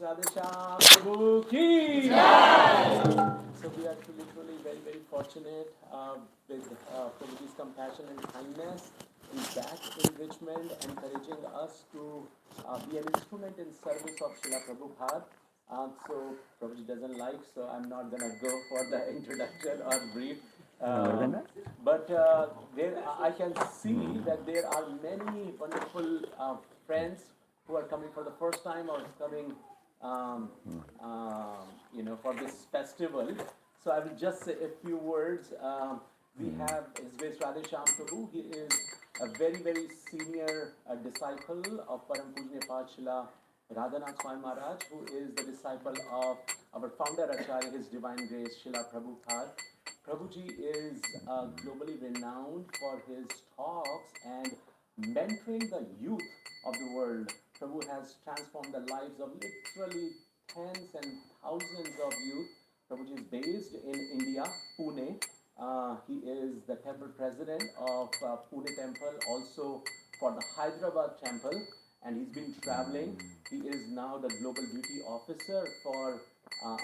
Radheshyam, Prabhu ki jai. So we are truly very fortunate with Prabhuji's compassion and kindness in that enrichment, encouraging us to be an instrument in service of Srila Prabhupada. So Prabhuji doesn't like, so I'm not gonna go for the introduction or brief. But there, I can see that there are many wonderful friends who are coming for the first time or coming, for this festival. So I will just say a few words. We have His Grace Radheshyam Prabhu. He is a very senior disciple of Param Pujnya Pachila Radhanath Swami Maharaj, who is the disciple of our founder Acharya, His Divine Grace Srila Prabhupada. Prabhuji is globally renowned for his talks and mentoring the youth of the world. Prabhu has transformed the lives of literally tens and thousands of youth. Prabhuji is based in India, Pune. He is the temple president of Pune Temple, also for the Hyderabad Temple, and he's been traveling. He is now the global duty officer for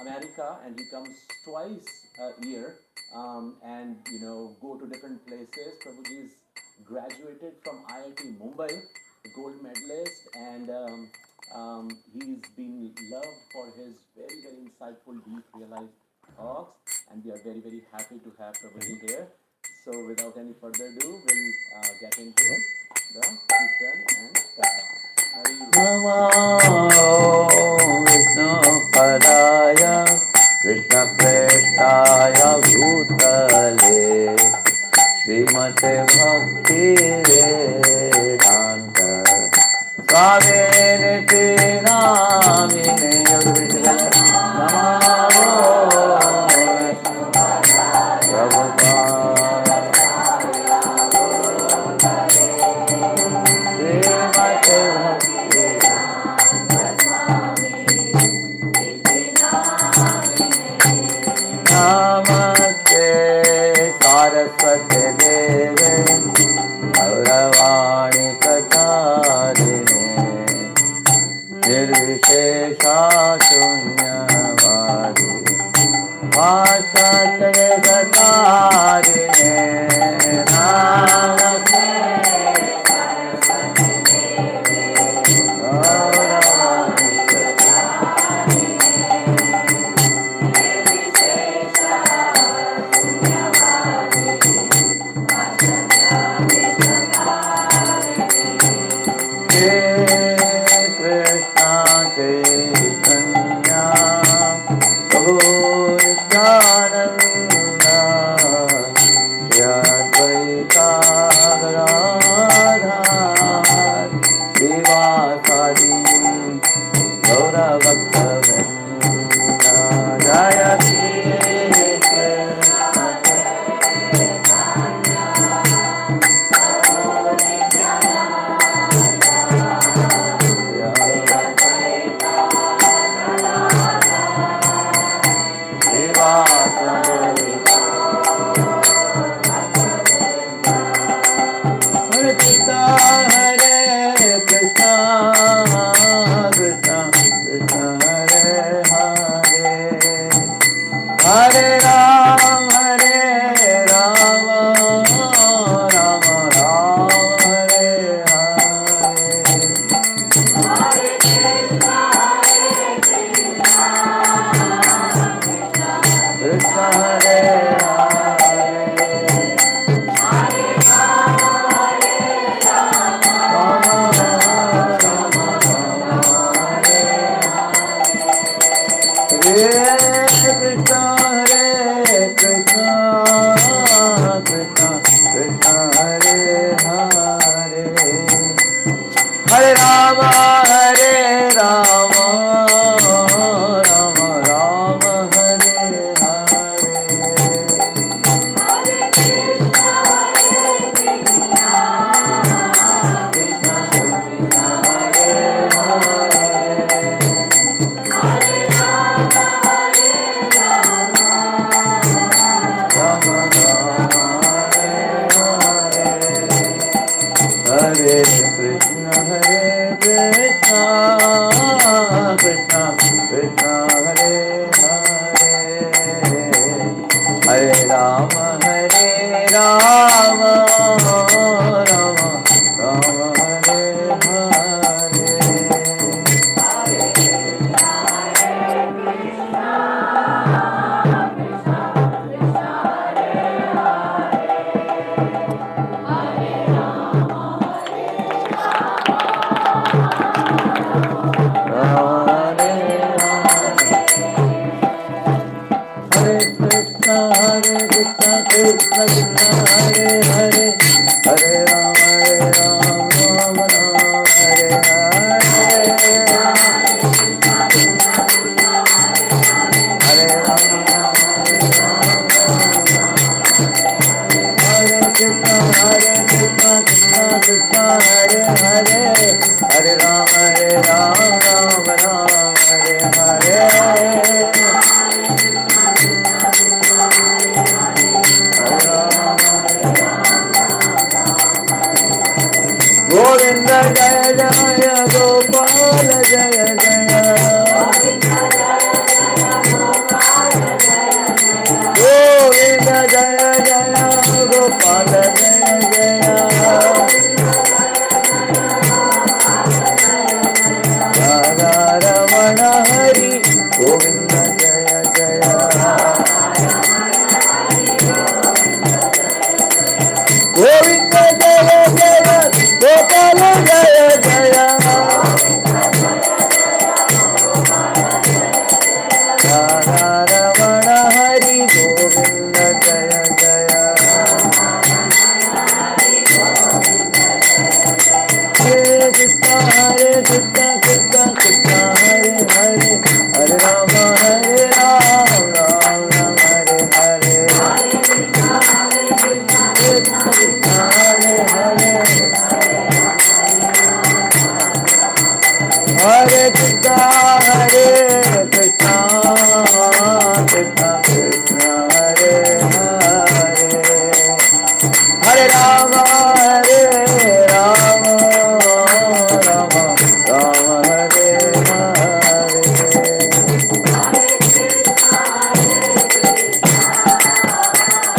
America, and he comes twice a year and go to different places. Prabhuji is graduated from IIT Mumbai, a gold medalist, and he's been loved for his very insightful, deep, realized talks, and we are very happy to have Prabhuji here. So without any further ado, we'll get into the Kirtan and Katha. Namo Vishnu Padaya Krishna Prestaya Bhutale Srimate Bhakti Vedanta Swami Niti Namine Namo Prabhupada Namaste Saraswati Deve Gauravani Kacharine Nirvishesha Shunyavadi Vasatare Kacharine Namaste Saraswati Deve Gauravani Krishna Krishna Hare Hare Hare Rama Rama Rama Hare Hare Hare Rama Hare Krishna Krishna Krishna Hare Hare Hare Rama Rama Rama Hare Hare Govinda Jaya Jaya Gopal Jaya Jaya Govinda Jaya Jaya Gopal Jaya Jaya Radha Ramana Hari Govinda Jaya Jaya Govinda Jaya Jaya Gopal Jaya Jaya Radha Ramana Hari Govinda Jaya Jaya Hare Krishna Krishna Krishna Hare Hare Hare Rama Rama Hare Hare Krishna Hare Hare Hare Krishna Krishna Krishna Hare Hare Hare Rama Rama Rama Hare Hare Hare Rama Hare Krishna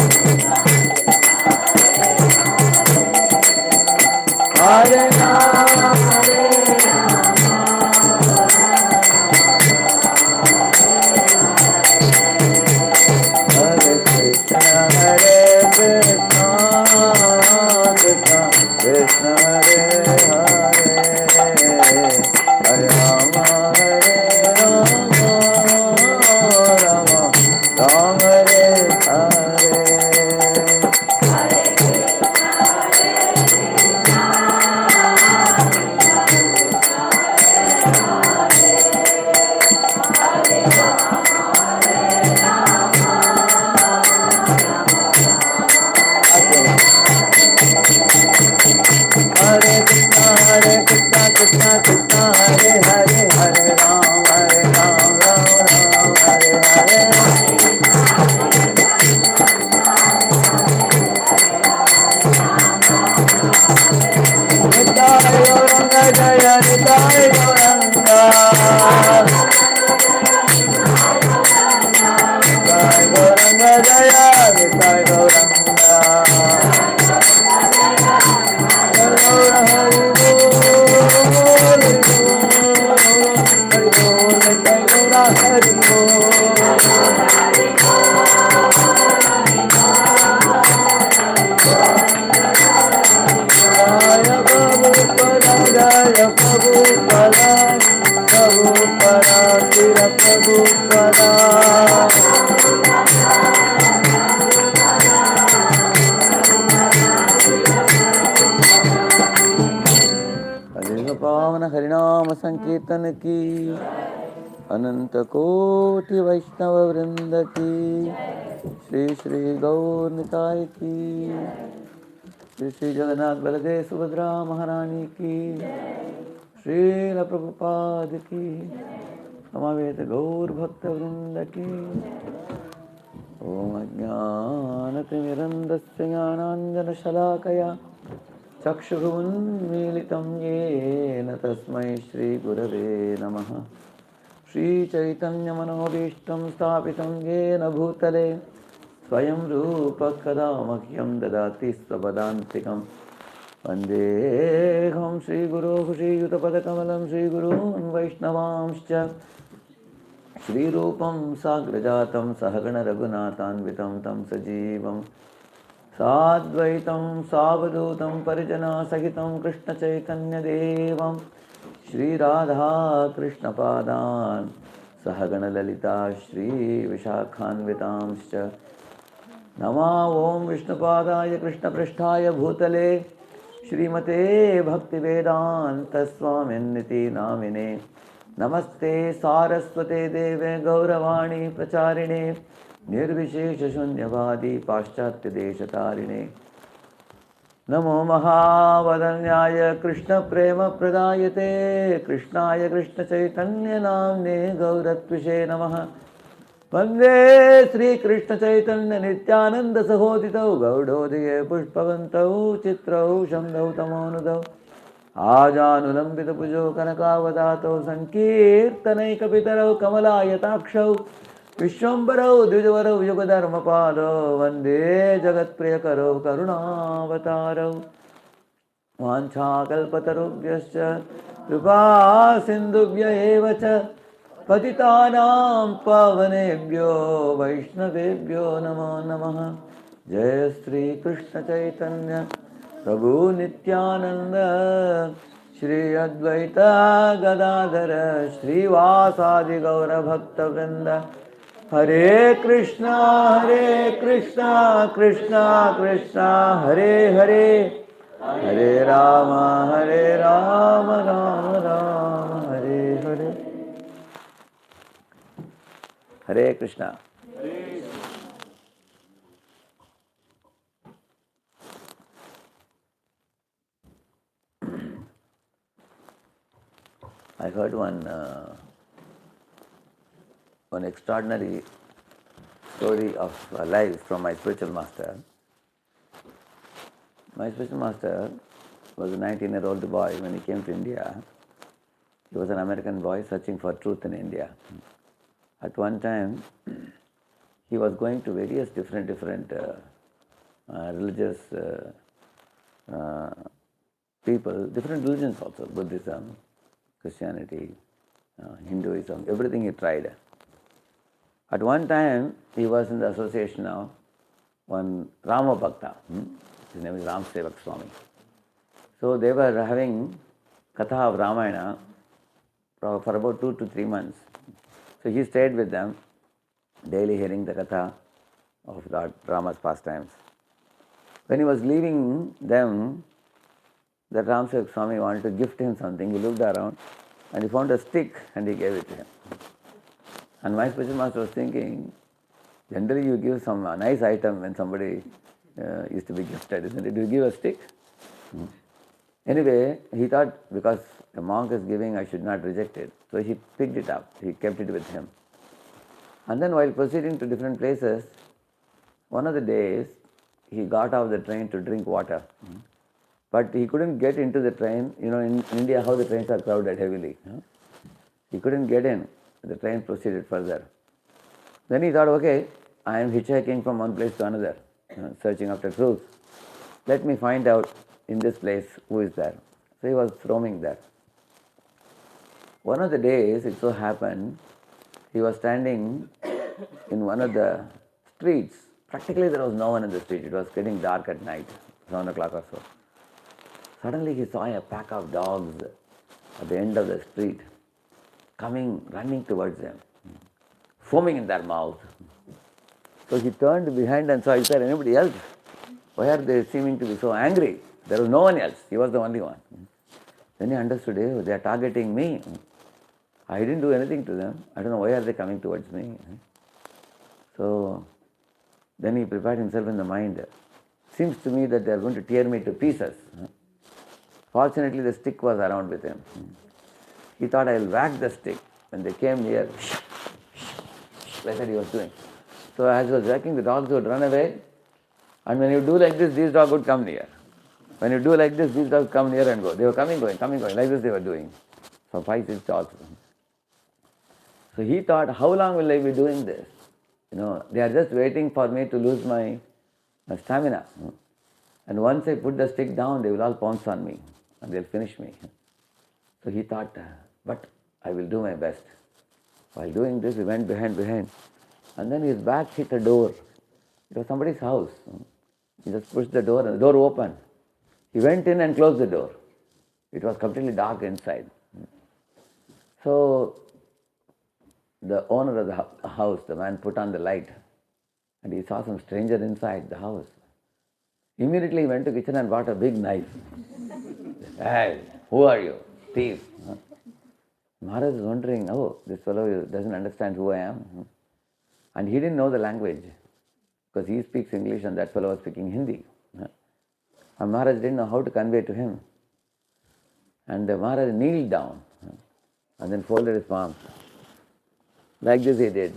Krishna Krishna Hare Hare Hare Rama Rama Rama Hare Hare Hare Krishna Krishna Krishna Hare Hare Hare Rama Rama Hare Hare Nitai Gauranga Jaya Nitai Gauranga Nitai Gauranga Jaya Nitai Gauranga Gaura Hari Bol Hari Bol Nitai Gaura Hari Bol Jaya Prabhupada Jaya Prabhupada Prabhupada Srila Prabhupada Hare Pavan Harinama Sankirtan ki Ananta Koti Vaishnava Vrinda ki Shri Shri Gaur Nitai ki Shri Shri Jagannath Baladev Subhadra Maharani ki Srila Prabhupada ki Samaveta Gaur Bhakta Vrinda ki Om Ajnanatimirandasya Jnananjana Shalakaya Chakshurunmilitam Yena Tasmai Shri Gurave Namaha Shri Chaitanya Manobishtam Sthapitam Yena Bhutale Swayam Rupa Kada Mahyam Dadati Svadantikam Vandeham Shri Guru Shri Yutapadakamalam Shri Guru Vaishnavamscha Shri Rupam Sagrajatam Sahagana Raghunathanvitam Tam Sajivam Sadvaitam Savadutam Parijana Sahitam Krishna Chaitanya Devam Shri Radha Krishna Padan Sahagana Lalita Shri Vishakhanvitamscha नमः ओम विष्णुपादाय कृष्णपृष्ठाय भूतले श्रीमते भक्तिवेदांत स्वामिन्निति नामिने नमस्ते सारस्वते देवे गौरवाणी प्रचारिणे निर्विशेषशून्यवादी पाश्चात्यदेशतारिणे नमो महावदन्याय कृष्णप्रेमप्रदायते कृष्णाय कृष्णचैतन्यनाम्ने गौरत्विषे नमः वन्दे श्रीकृष्णचैतन्य नित्यानन्द सहोदितौ गौडोदये पुष्पवन्तौ चित्रौ शम्भौ तमोनुदौ आजानुलम्बितभुजौ कनकावदातौ सङ्कीर्तनैकपितरौ कमलायताक्षौ विश्वम्भरौ द्विजवरौ युगधर्मपालौ वन्दे जगत्प्रियकरौ करुणावतारौ वाञ्छाकल्पतरुभ्यश्च कृपा सिन्धुभ्य एव च पतितानां पावनेभ्यो वैष्णवेभ्यो नमो नमः जय श्री कृष्ण चैतन्य प्रभु नित्यानंद श्री अद्वैत गदाधर श्रीवासादि गौर भक्त वृंद हरे Krishna Krishna Krishna Hare Hare Hare Ram Ram Ram Hare Hare Hare Krishna. I heard one extraordinary story of life from my spiritual master. My spiritual master was a 19-year-old boy when he came to India. He was an American boy searching for truth in India. At one time, he was going to various different religious people, different religions also, Buddhism, Christianity, Hinduism, everything he tried. At one time, he was in the association of one Rama Bhakta. His name is Ram Sevak Swami. So they were having Katha of Ramayana for about 2 to 3 months. So he stayed with them, daily hearing the Katha of Lord Rama's pastimes. When he was leaving them, the Ram Sevak Swami wanted to gift him something. He looked around and he found a stick and he gave it to him. And my spiritual master was thinking, generally you give some nice item when somebody is to be gifted, isn't it? Do you give a stick? Anyway, he thought because a monk is giving, I should not reject it. So he picked it up, he kept it with him. And then while proceeding to different places, one of the days, he got off the train to drink water. But he couldn't get into the train. You know, in India, how the trains are crowded heavily. He couldn't get in. The train proceeded further. Then he thought, okay, I am hitchhiking from one place to another, searching after truth. Let me find out in this place who is there. So he was roaming there. One of the days, it so happened, he was standing in one of the streets. Practically there was no one in the street. It was getting dark at night, 7 o'clock or so. Suddenly he saw a pack of dogs at the end of the street, running towards him, foaming in their mouth. So he turned behind and saw, is there anybody else? Why are they seeming to be so angry? There was no one else. He was the only one. Then he understood, they are targeting me. I didn't do anything to them. I don't know why are they coming towards me. So then he prepared himself in the mind. Seems to me that they are going to tear me to pieces. Fortunately, the stick was around with him. He thought, I will whack the stick. When they came near, like that he was doing. So as he was whacking, the dogs would run away. And when you do like this, these dogs would come near. When you do like this, these dogs come near and go. They were coming, going. Like this they were doing. So 5, 6 dogs. So he thought, how long will I be doing this? They are just waiting for me to lose my stamina. And once I put the stick down, they will all pounce on me and they'll finish me. So he thought, but I will do my best. While doing this, he went behind. And then his back hit a door. It was somebody's house. He just pushed the door and the door opened. He went in and closed the door. It was completely dark inside. So the owner of the house, the man, put on the light. and he saw some stranger inside the house. Immediately he went to the kitchen and brought a big knife. Hey, who are you? Thief. Maharaj is wondering, oh, this fellow doesn't understand who I am. And he didn't know the language, because he speaks English and that fellow was speaking Hindi. And Maharaj didn't know how to convey to him. And Maharaj kneeled down and then folded his palms. Like this he did.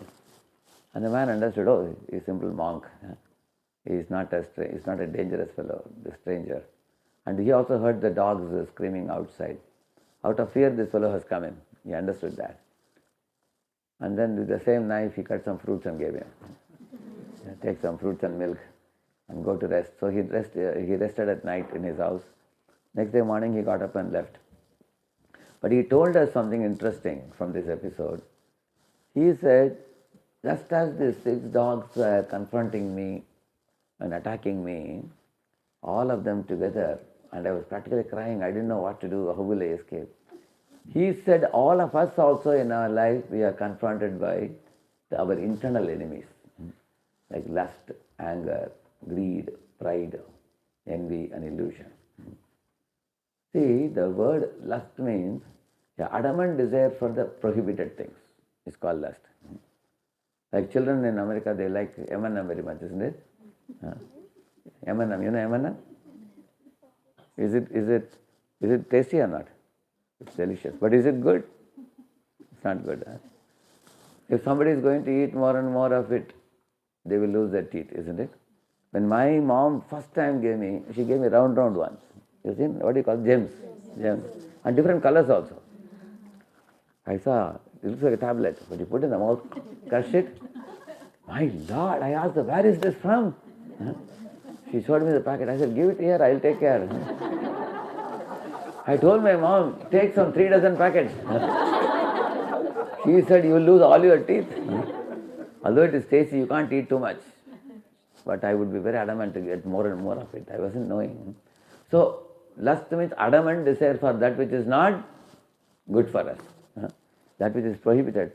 And the man understood, oh, he's a simple monk. He's not a dangerous fellow, the stranger. And he also heard the dogs screaming outside. Out of fear, this fellow has come in. He understood that. And then with the same knife, he cut some fruits and gave him. Take some fruits and milk and go to rest. So he rested at night in his house. Next day morning, he got up and left. But he told us something interesting from this episode. He said, just as the 6 dogs were confronting me and attacking me, all of them together, and I was practically crying, I didn't know what to do, how will I escape? He said, all of us also in our life, we are confronted by our internal enemies, like lust, anger, greed, pride, envy, and illusion. See, the word lust means the adamant desire for the prohibited things. It's called lust. Like children in America, they like M&M very much, isn't it? M&M, you know M&M? Is it tasty or not? It's delicious. But is it good? It's not good. If somebody is going to eat more and more of it, they will lose their teeth, isn't it? When my mom first time she gave me round ones. You see, what do you call gems? Gems. And different colors also. I saw, it looks like a tablet, but you put in the mouth, crush it. My Lord, I asked her, where is this from? She showed me the packet. I said, give it here, I'll take care. I told my mom, take some 3 dozen packets. She said, you will lose all your teeth. Although it is tasty, you can't eat too much. But I would be very adamant to get more and more of it. I wasn't knowing. So, lust means adamant desire for that which is not good for us. That which is prohibited.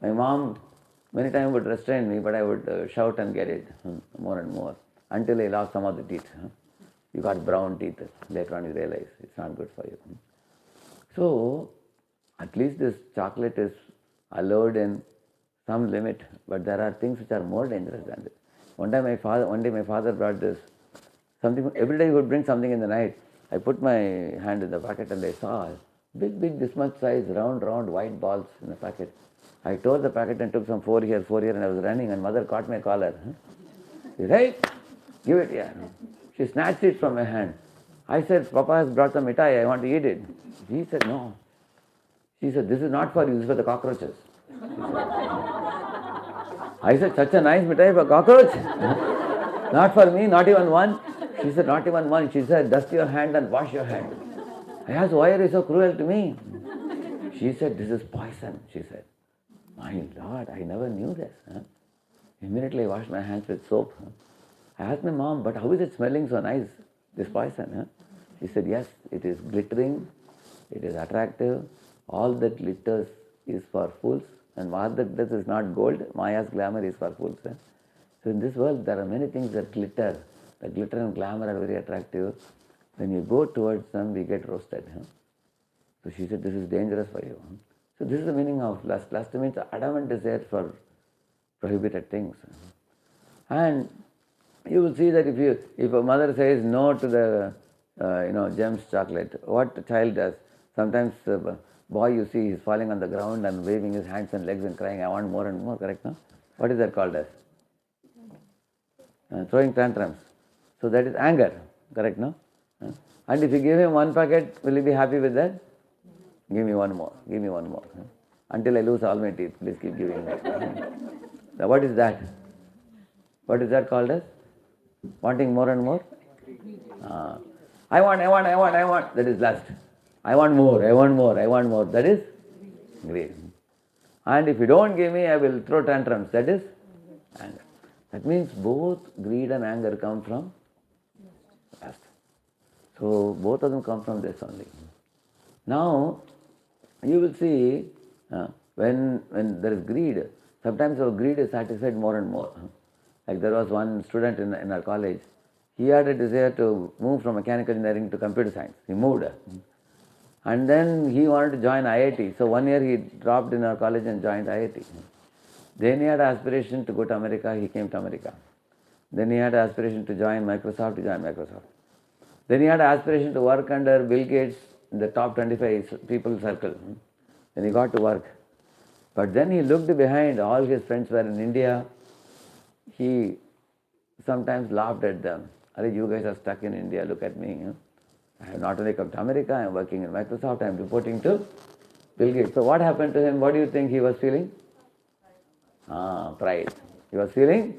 My mom many times would restrain me, but I would shout and get it more and more until I lost some of the teeth. You got brown teeth. Later on you realize it's not good for you. So, at least this chocolate is allowed in some limit, but there are things which are more dangerous than this. One day my father brought this. Every day he would bring something in the night. I put my hand in the packet and I saw big, this much size, round, white balls in the packet. I tore the packet and took some 4 here, and I was running and mother caught my collar. She said, hey, give it here. She snatched it from my hand. I said, Papa has brought some mitai, I want to eat it. He said, no. She said, this is not for you, this is for the cockroaches. I said, such a nice mitai for cockroach? Not for me, not even one. She said, not even one. She said, dust your hand and wash your hand. I asked, why are you so cruel to me? She said, this is poison, she said. My Lord, I never knew this. Immediately I washed my hands with soap. I asked my mom, but how is it smelling so nice, this poison? She said, yes, it is glittering, it is attractive. All that glitters is for fools. And what that does is not gold. Maya's glamour is for fools. So in this world, there are many things that glitter. The glitter and glamour are very attractive. When you go towards them, we get roasted. So she said, this is dangerous for you. So this is the meaning of lust. Lust means adamant desire for prohibited things. And you will see that if a mother says no to the gems chocolate, what the child does, sometimes the boy you see is falling on the ground and waving his hands and legs and crying, I want more and more, correct? No? What is that called as? Throwing tantrums. So that is anger, correct? No? And if you give him one packet, will he be happy with that? Give me one more, give me one more. Until I lose all my teeth, please keep giving me. Now what is that? What is that called as? Wanting more and more? I want. That is lust. I want more. That is greed. And if you don't give me, I will throw tantrums. That is anger. That means both greed and anger come from lust. So both of them come from this only. Now, you will see when there is greed, sometimes our greed is satisfied more and more. Like there was one student in our college, he had a desire to move from mechanical engineering to computer science. He moved. And then he wanted to join IIT. So 1 year he dropped in our college and joined IIT. Then he had aspiration to go to America, he came to America. Then he had aspiration to join Microsoft, he joined Microsoft. Then he had aspiration to work under Bill Gates in the top 25 people circle. Then he got to work. But then he looked behind, all his friends were in India. He sometimes laughed at them. Are you guys are stuck in India, look at me. I have not only come to America, I am working in Microsoft, I am reporting to Bill Gates. So what happened to him? What do you think he was feeling? Pride. He was feeling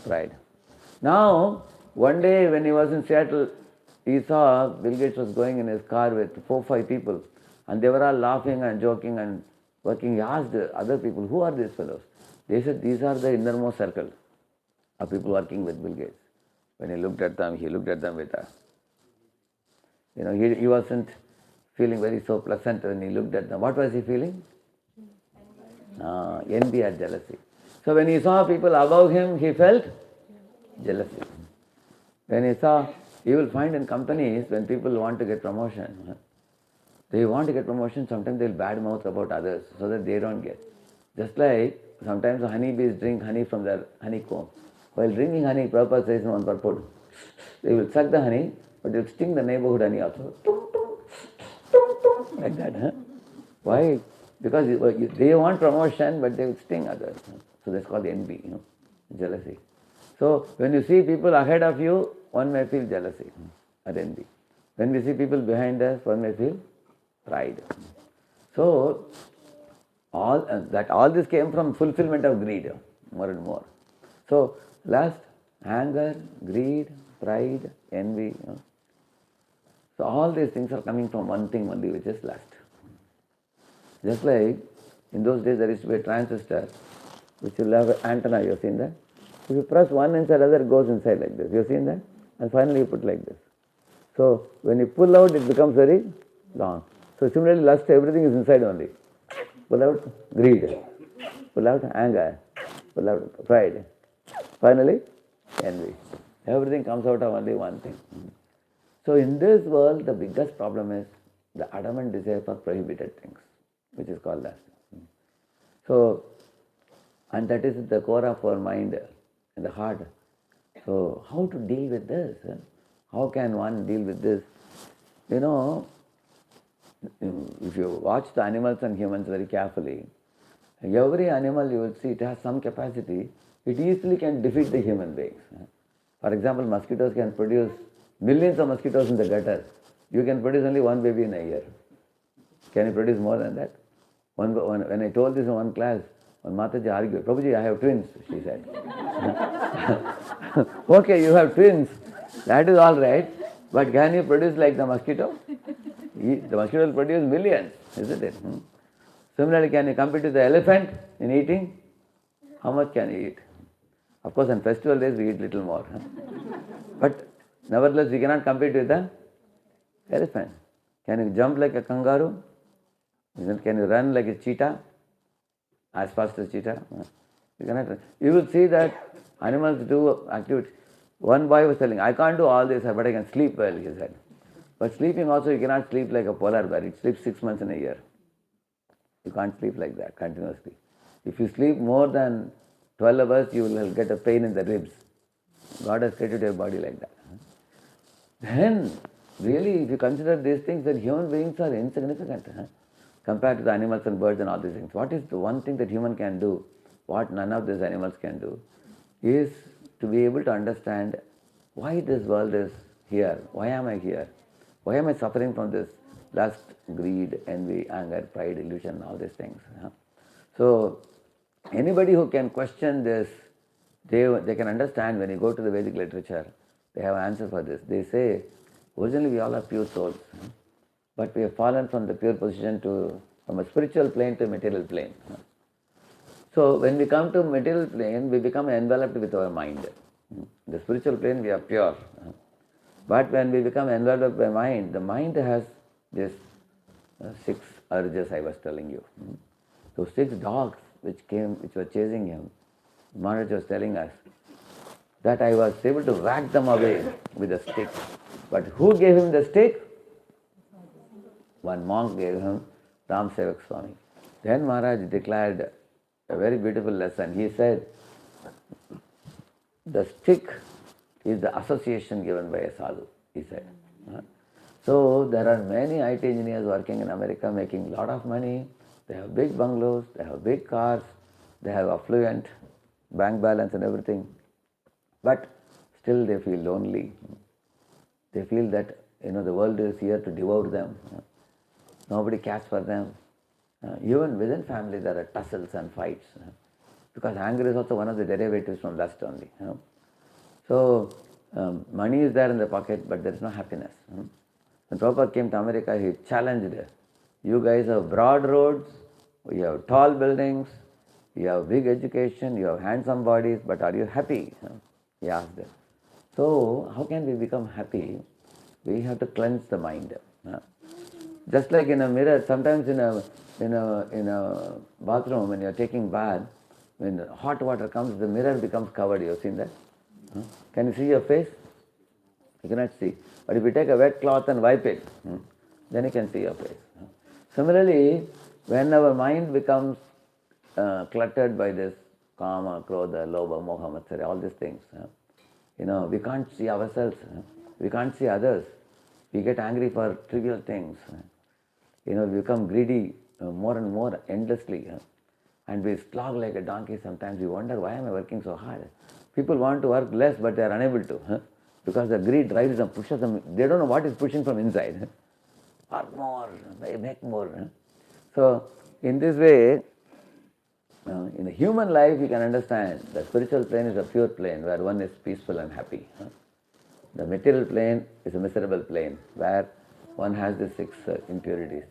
pride. Now, one day when he was in Seattle, he saw Bill Gates was going in his car with 4-5 people, and they were all laughing and joking and working. He asked the other people, who are these fellows? They said, these are the innermost circle of people working with Bill Gates. When he looked at them with a, he wasn't feeling very so pleasant when he looked at them. What was he feeling? Envy or jealousy. So when he saw people above him, he felt jealousy. When he saw, you will find in companies when people want to get promotion, they want to get promotion, sometimes they will badmouth about others so that they don't get. Just like sometimes the honeybees drink honey from their honeycomb. While drinking honey, Prabhupada says in one purport, they will suck the honey, but they will sting the neighborhood honey also. Like that. Why? Because they want promotion, but they will sting others. So that's called envy, jealousy. So when you see people ahead of you, one may feel jealousy or envy. When we see people behind us, one may feel pride. So all this came from fulfillment of greed, more and more. So lust, anger, greed, pride, envy. So all these things are coming from one thing only, which is lust. Just like in those days there used to be a transistor which will have an antenna, you have seen that? If you press one inside, other goes inside like this. You have seen that? And finally you put like this. So when you pull out, it becomes very long. So similarly, lust, everything is inside only. Pull out greed, pull out anger, pull out pride. Finally, envy. Everything comes out of only one thing. So in this world, the biggest problem is the adamant desire for prohibited things, which is called lust. So, and that is the core of our mind and the heart. So how to deal with this? How can one deal with this? If you watch the animals and humans very carefully, every animal you will see it has some capacity. It easily can defeat the human beings. For example, mosquitoes can produce millions of mosquitoes in the gutter. You can produce only one baby in a year. Can you produce more than that? When I told this in one class, one Mataji argued, Prabhuji, I have twins, she said. Okay, you have twins. That is all right. But can you produce like the mosquito? The mosquito will produce millions, isn't it? Similarly, can you compete with the elephant in eating? How much can you eat? Of course, on festival days we eat little more. But nevertheless, we cannot compete with the elephant. Can you jump like a kangaroo? Can you run like a cheetah? As fast as cheetah? You cannot run. You will see that animals do activity. One boy was telling, I can't do all this, but I can sleep well, he said. But sleeping also, you cannot sleep like a polar bear. It sleeps 6 months in a year. You can't sleep like that continuously. If you sleep more than 12 hours, you will get a pain in the ribs. God has created your body like that. Then, really, if you consider these things, then human beings are insignificant compared to the animals and birds and all these things. What is the one thing that human can do, what none of these animals can do, is to be able to understand why this world is here. Why am I here? Why am I suffering from this lust, greed, envy, anger, pride, illusion, all these things? So, anybody who can question this, they can understand. When you go to the Vedic literature, they have an answer for this. They say, originally we all are pure souls, but we have fallen from the pure position from a spiritual plane to a material plane. So when we come to material plane, we become enveloped with our mind. The spiritual plane, we are pure. But when we become enveloped by mind, the mind has this 6 urges I was telling you. So 6 dogs which were chasing him, Maharaj was telling us, that I was able to whack them away with a stick. But who gave him the stick? One monk gave him, Ram Sevak Swami. Then Maharaj declared a very beautiful lesson. He said, the stick is the association given by a sadhu, he said. So there are many IT engineers working in America making a lot of money. They have big bungalows, they have big cars, they have affluent bank balance and everything. But still they feel lonely. They feel that the world is here to devour them. Nobody cares for them. Even within family there are tussles and fights. Because anger is also one of the derivatives from lust only. So money is there in the pocket, but there is no happiness. When Prabhupada came to America, he challenged, you guys have broad roads, you have tall buildings, you have big education, you have handsome bodies, but are you happy? He asked them. So how can we become happy? We have to cleanse the mind. Just like in a mirror, sometimes in a bathroom when you are taking bath, when hot water comes, the mirror becomes covered. You have seen that? Can you see your face? You cannot see. But if you take a wet cloth and wipe it, then you can see your face. Similarly, when our mind becomes cluttered by this kama, krodha, lobha, moha, matsarya, all these things, we can't see ourselves, we can't see others. We get angry for trivial things. We become greedy more and more endlessly. And we slog like a donkey sometimes. We wonder, why am I working so hard? People want to work less, but they are unable to. Because the greed drives them, pushes them. They don't know what is pushing from inside. Work more, make more. So, in this way, in the human life, you can understand the spiritual plane is a pure plane where one is peaceful and happy. The material plane is a miserable plane where one has the 6 impurities.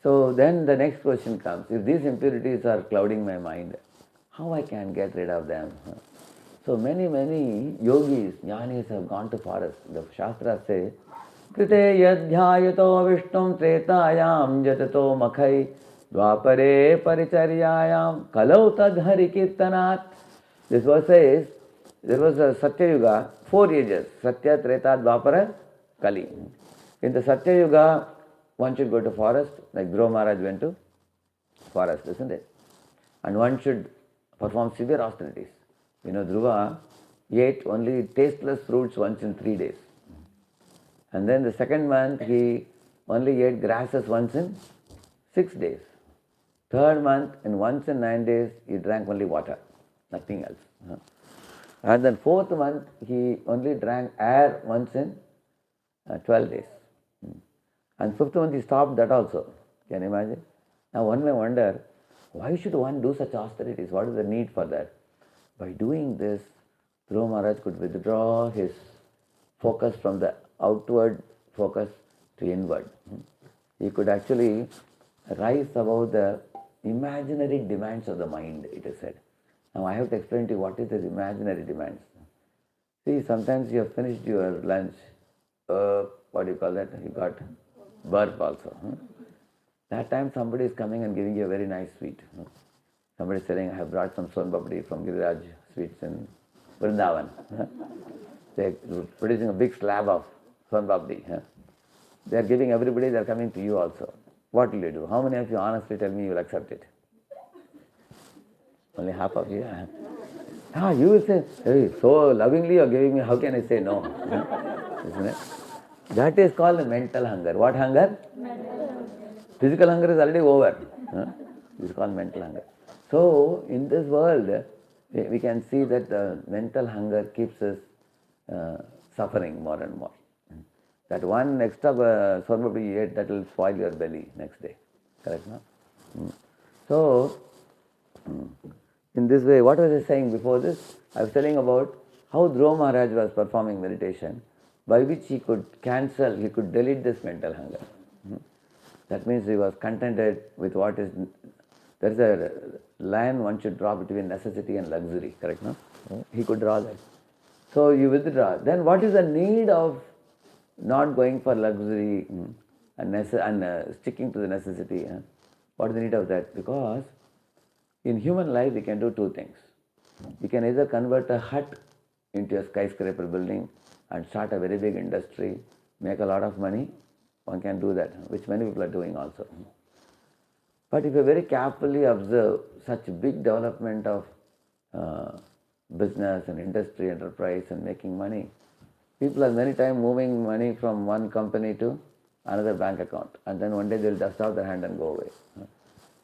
So then the next question comes, if these impurities are clouding my mind, how I can get rid of them? So many yogis, jnanis have gone to forest. The Shastras say, Krite yadhyayato vishnum tretayam jatato makhai dvapare paricharyayam kalau tadhari kirtanat. This verse says, there was a Satya Yuga, 4 ages, Satya, Treta, Dvapara, Kali. In the Satya Yuga, one should go to forest, like Dhruva Maharaj went to forest, isn't it? And one should perform severe austerities. Dhruva ate only tasteless fruits once in 3 days. And then the second month, he only ate grasses once in 6 days. Third month, once in 9 days, he drank only water, nothing else. And then fourth month, he only drank air once in 12 days. And fifth month, he stopped that also. Can you imagine? Now one may wonder, why should one do such austerities? What is the need for that? By doing this, Dhruva Maharaj could withdraw his focus from the outward focus to inward. He could actually rise above the imaginary demands of the mind, it is said. Now I have to explain to you what is this imaginary demands. See, sometimes you have finished your lunch, what do you call that? You got burp also. That time somebody is coming and giving you a very nice sweet. Somebody is saying, I have brought some son papdi from Giriraj sweets in Vrindavan. They are producing a big slab of son papdi. They are giving everybody, they are coming to you also. What will you do? How many of you honestly tell me you will accept it? Only half of you. You will say, hey, so lovingly you are giving me, how can I say no? Isn't it? That is called mental hunger. What hunger? Physical hunger is already over. This is called mental hunger. So, in this world, we can see that the mental hunger keeps us suffering more and more. That one extra sorbapdi you ate, that will spoil your belly next day. Correct, no? So, in this way, what was I saying before this? I was telling about how Dhruva Maharaj was performing meditation, by which he could cancel, he could delete this mental hunger. That means he was contented with what is, there is a line one should draw between necessity and luxury, correct, no? He could draw that. So you withdraw. Then what is the need of not going for luxury and sticking to the necessity? What is the need of that? Because in human life we can do 2 things. We can either convert a hut into a skyscraper building and start a very big industry, make a lot of money, one can do that, which many people are doing also. But if you very carefully observe such big development of business and industry, enterprise and making money, people are many times moving money from one company to another bank account, and then one day they'll dust off their hand and go away.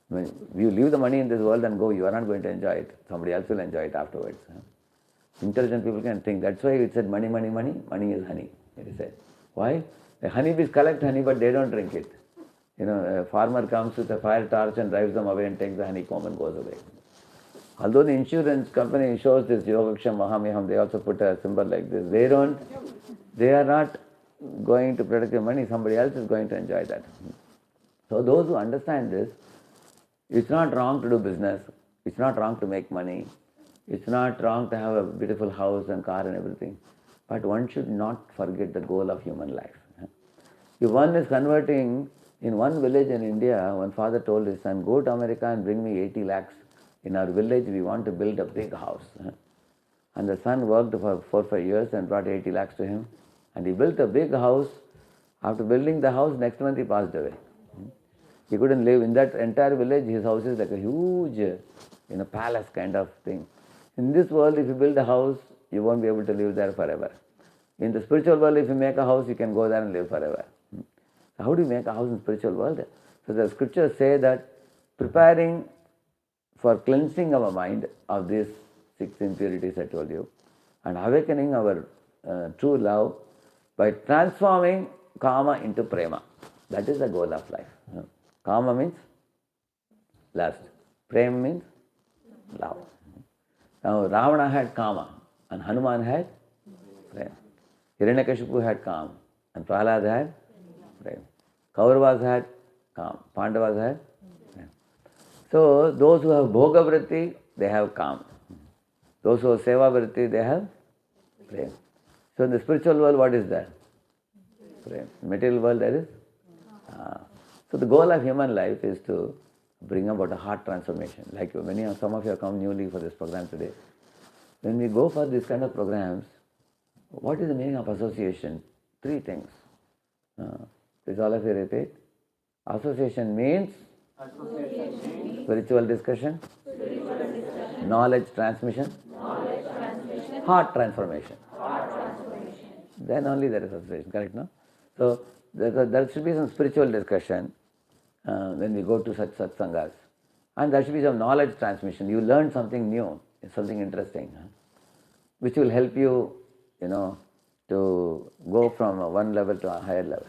When you leave the money in this world and go, you are not going to enjoy it. Somebody else will enjoy it afterwards. Intelligent people can think. That's why it said money, money, money. Money is honey. It is said. Why? The honeybees collect honey, but they don't drink it. A farmer comes with a fire torch and drives them away and takes the honeycomb and goes away. Although the insurance company shows this Yogaksham Mahamyaham, they also put a symbol like this. They are not going to protect your money. Somebody else is going to enjoy that. So those who understand this, it's not wrong to do business. It's not wrong to make money. It's not wrong to have a beautiful house and car and everything. But one should not forget the goal of human life. If one is converting, in one village in India, one father told his son, go to America and bring me 80 lakhs. In our village, we want to build a big house. And the son worked for 4 or 5 years and brought 80 lakhs to him. And he built a big house. After building the house, next month he passed away. He couldn't live in that entire village. His house is like a huge, palace kind of thing. In this world, if you build a house, you won't be able to live there forever. In the spiritual world, if you make a house, you can go there and live forever. How do you make a house in spiritual world? So the scriptures say that preparing for cleansing our mind of these 6 impurities I told you, and awakening our true love by transforming kama into prema. That is the goal of life. Kama means lust. Prema means love. Now Ravana had kama and Hanuman had prema. Hiranyakashipu had kama and Prahlad had prema. Kauravas had kama. Pandavas had prema. So those who have bhoga vritti, they have kama. Those who have seva vritti, they have prema. So in the spiritual world, what is that? Prema. Material world, there is. So the goal of human life is to bring about a heart transformation. Like some of you have come newly for this program today. When we go for these kind of programs, what is the meaning of association? 3 things. Please all of you repeat. Association means spiritual discussion, knowledge transmission, heart transformation. Then only there is association, correct, no? So there should be some spiritual discussion when we go to such satsangas. And there should be some knowledge transmission. You learn something new, something interesting, which will help you, to go from one level to a higher level.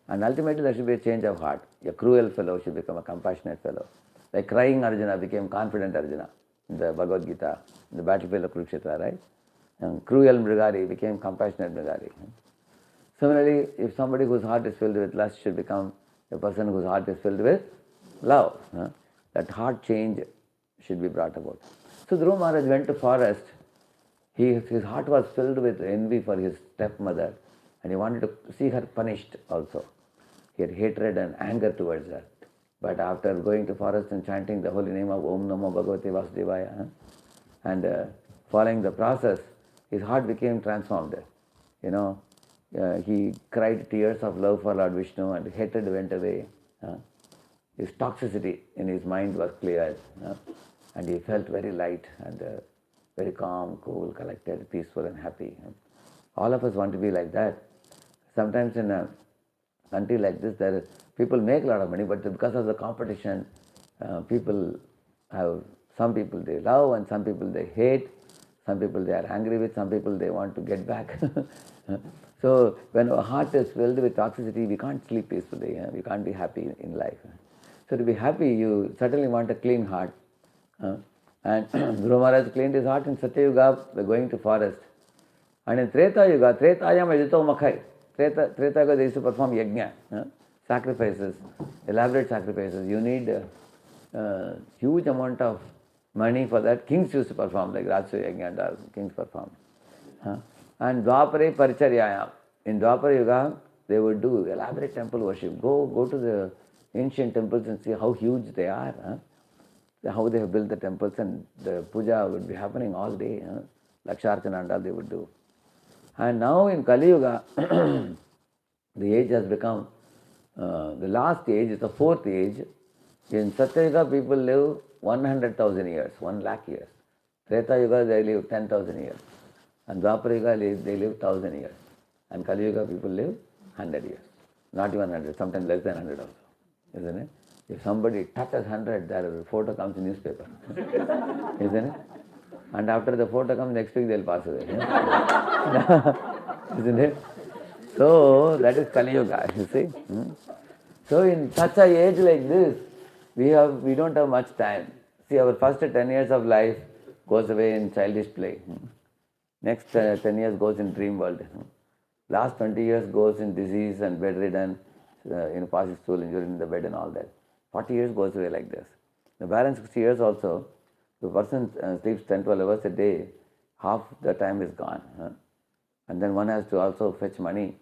And ultimately there should be a change of heart. A cruel fellow should become a compassionate fellow. Like crying Arjuna became confident Arjuna in the Bhagavad Gita, in the battlefield of Kurukshetra, right? And cruel Mrigari became compassionate Mrigari. Similarly, if somebody whose heart is filled with lust should become a person whose heart is filled with love, that heart change should be brought about. So Dhruva Maharaj went to forest. His heart was filled with envy for his stepmother, and he wanted to see her punished also. He had hatred and anger towards her. But after going to forest and chanting the holy name of Om Namo Bhagavate Vasudevaya and following the process, his heart became transformed. He cried tears of love for Lord Vishnu and hatred went away. His toxicity in his mind was cleared. And he felt very light and very calm, cool, collected, peaceful and happy. All of us want to be like that. Sometimes in a country like this, people make a lot of money, but because of the competition, some people they love and some people they hate, some people they are angry with, some people they want to get back. So when our heart is filled with toxicity, we can't sleep peacefully, we can't be happy in life. So to be happy, you certainly want a clean heart. And Dhruva Maharaj cleaned his heart in Satya Yuga by going to forest. And in Treta Yuga, Tretayam Ajito Makhai. Treta Yuga, they used to perform yajna, sacrifices, elaborate sacrifices. You need a huge amount of money for that. Kings used to perform, like Rajasuya Yajna and kings perform. And Dwapare Paricharyayam. In Dwapara Yuga, they would do elaborate temple worship. Go to the ancient temples and see how huge they are. How they have built the temples, and the puja would be happening all day. Laksharchana and all they would do. And now in Kali Yuga, the age has become, the last age is the fourth age. In Satya Yuga, people live 100,000 years, 1 lakh years. Treta Yuga, they live 10,000 years. And Dwapara Yuga, they live 1,000 years. And Kali Yuga, people live 100 years. Not even 100, sometimes less than 100 also. Isn't it? If somebody touches 100, their photo comes in newspaper. Isn't it? And after the photo comes, next week they'll pass away. Isn't it? So, that is Kali Yuga, you see. So, in such an age like this, we don't have much time. See, our first 10 years of life goes away in childish play. Next 10 years goes in dream world. Last 20 years goes in disease and bedridden, passing stool injury in the bed and all that. 40 years goes away like this. The balance 60 years also, the person sleeps 10, 12 hours a day, half the time is gone. And then one has to also fetch money.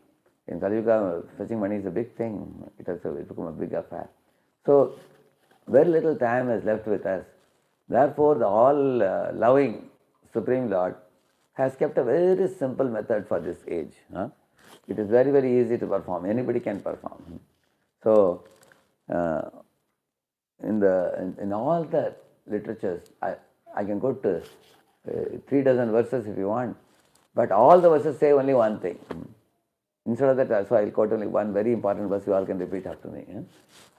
In Kali Yuga, fetching money is a big thing. It has become a big affair. So, very little time is left with us. Therefore, the all-loving Supreme Lord has kept a very simple method for this age. It is very, very easy to perform. Anybody can perform. So, in all the literatures, I can go to 3 dozen verses if you want, but all the verses say only one thing. Instead of that, so I will quote only one very important verse you all can repeat after me.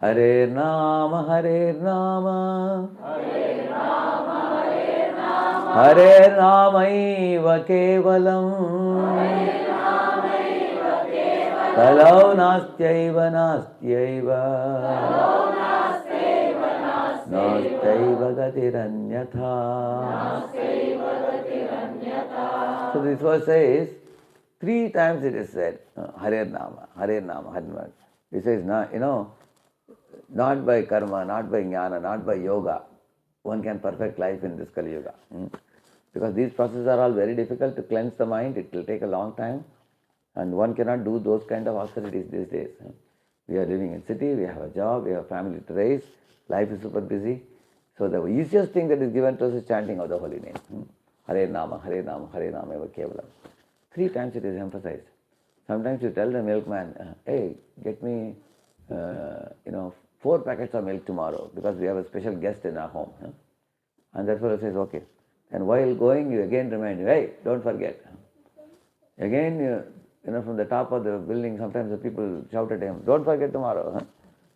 Hare Nama, Hare Nama, Hare Nama, Hare Nama, Hare Namaiva Kevalam, Hare Namaiva Kevalam, Kalau Nastyaiva Nastyaiva, Kalau Nastyaiva Nastyaiva Gatiranyatha, Nastyaiva Gatiranyatha. So this verse says, 3 times it is said, Hare Nama, Hare Nama, Hare Nama. It says, not by karma, not by jnana, not by yoga, one can perfect life in this Kali Yuga. Because these processes are all very difficult to cleanse the mind, it will take a long time, and one cannot do those kind of austerities these days. We are living in city, we have a job, we have a family to raise, life is super busy. So the easiest thing that is given to us is chanting of the holy name. Hare Nama, Hare Nama, Hare Nama eva kevalam. 3 times it is emphasized. Sometimes you tell the milkman, hey, get me 4 packets of milk tomorrow because we have a special guest in our home. And that fellow says, okay. And while going, you again remind him, hey, don't forget. Again, from the top of the building, sometimes the people shout at him, don't forget tomorrow.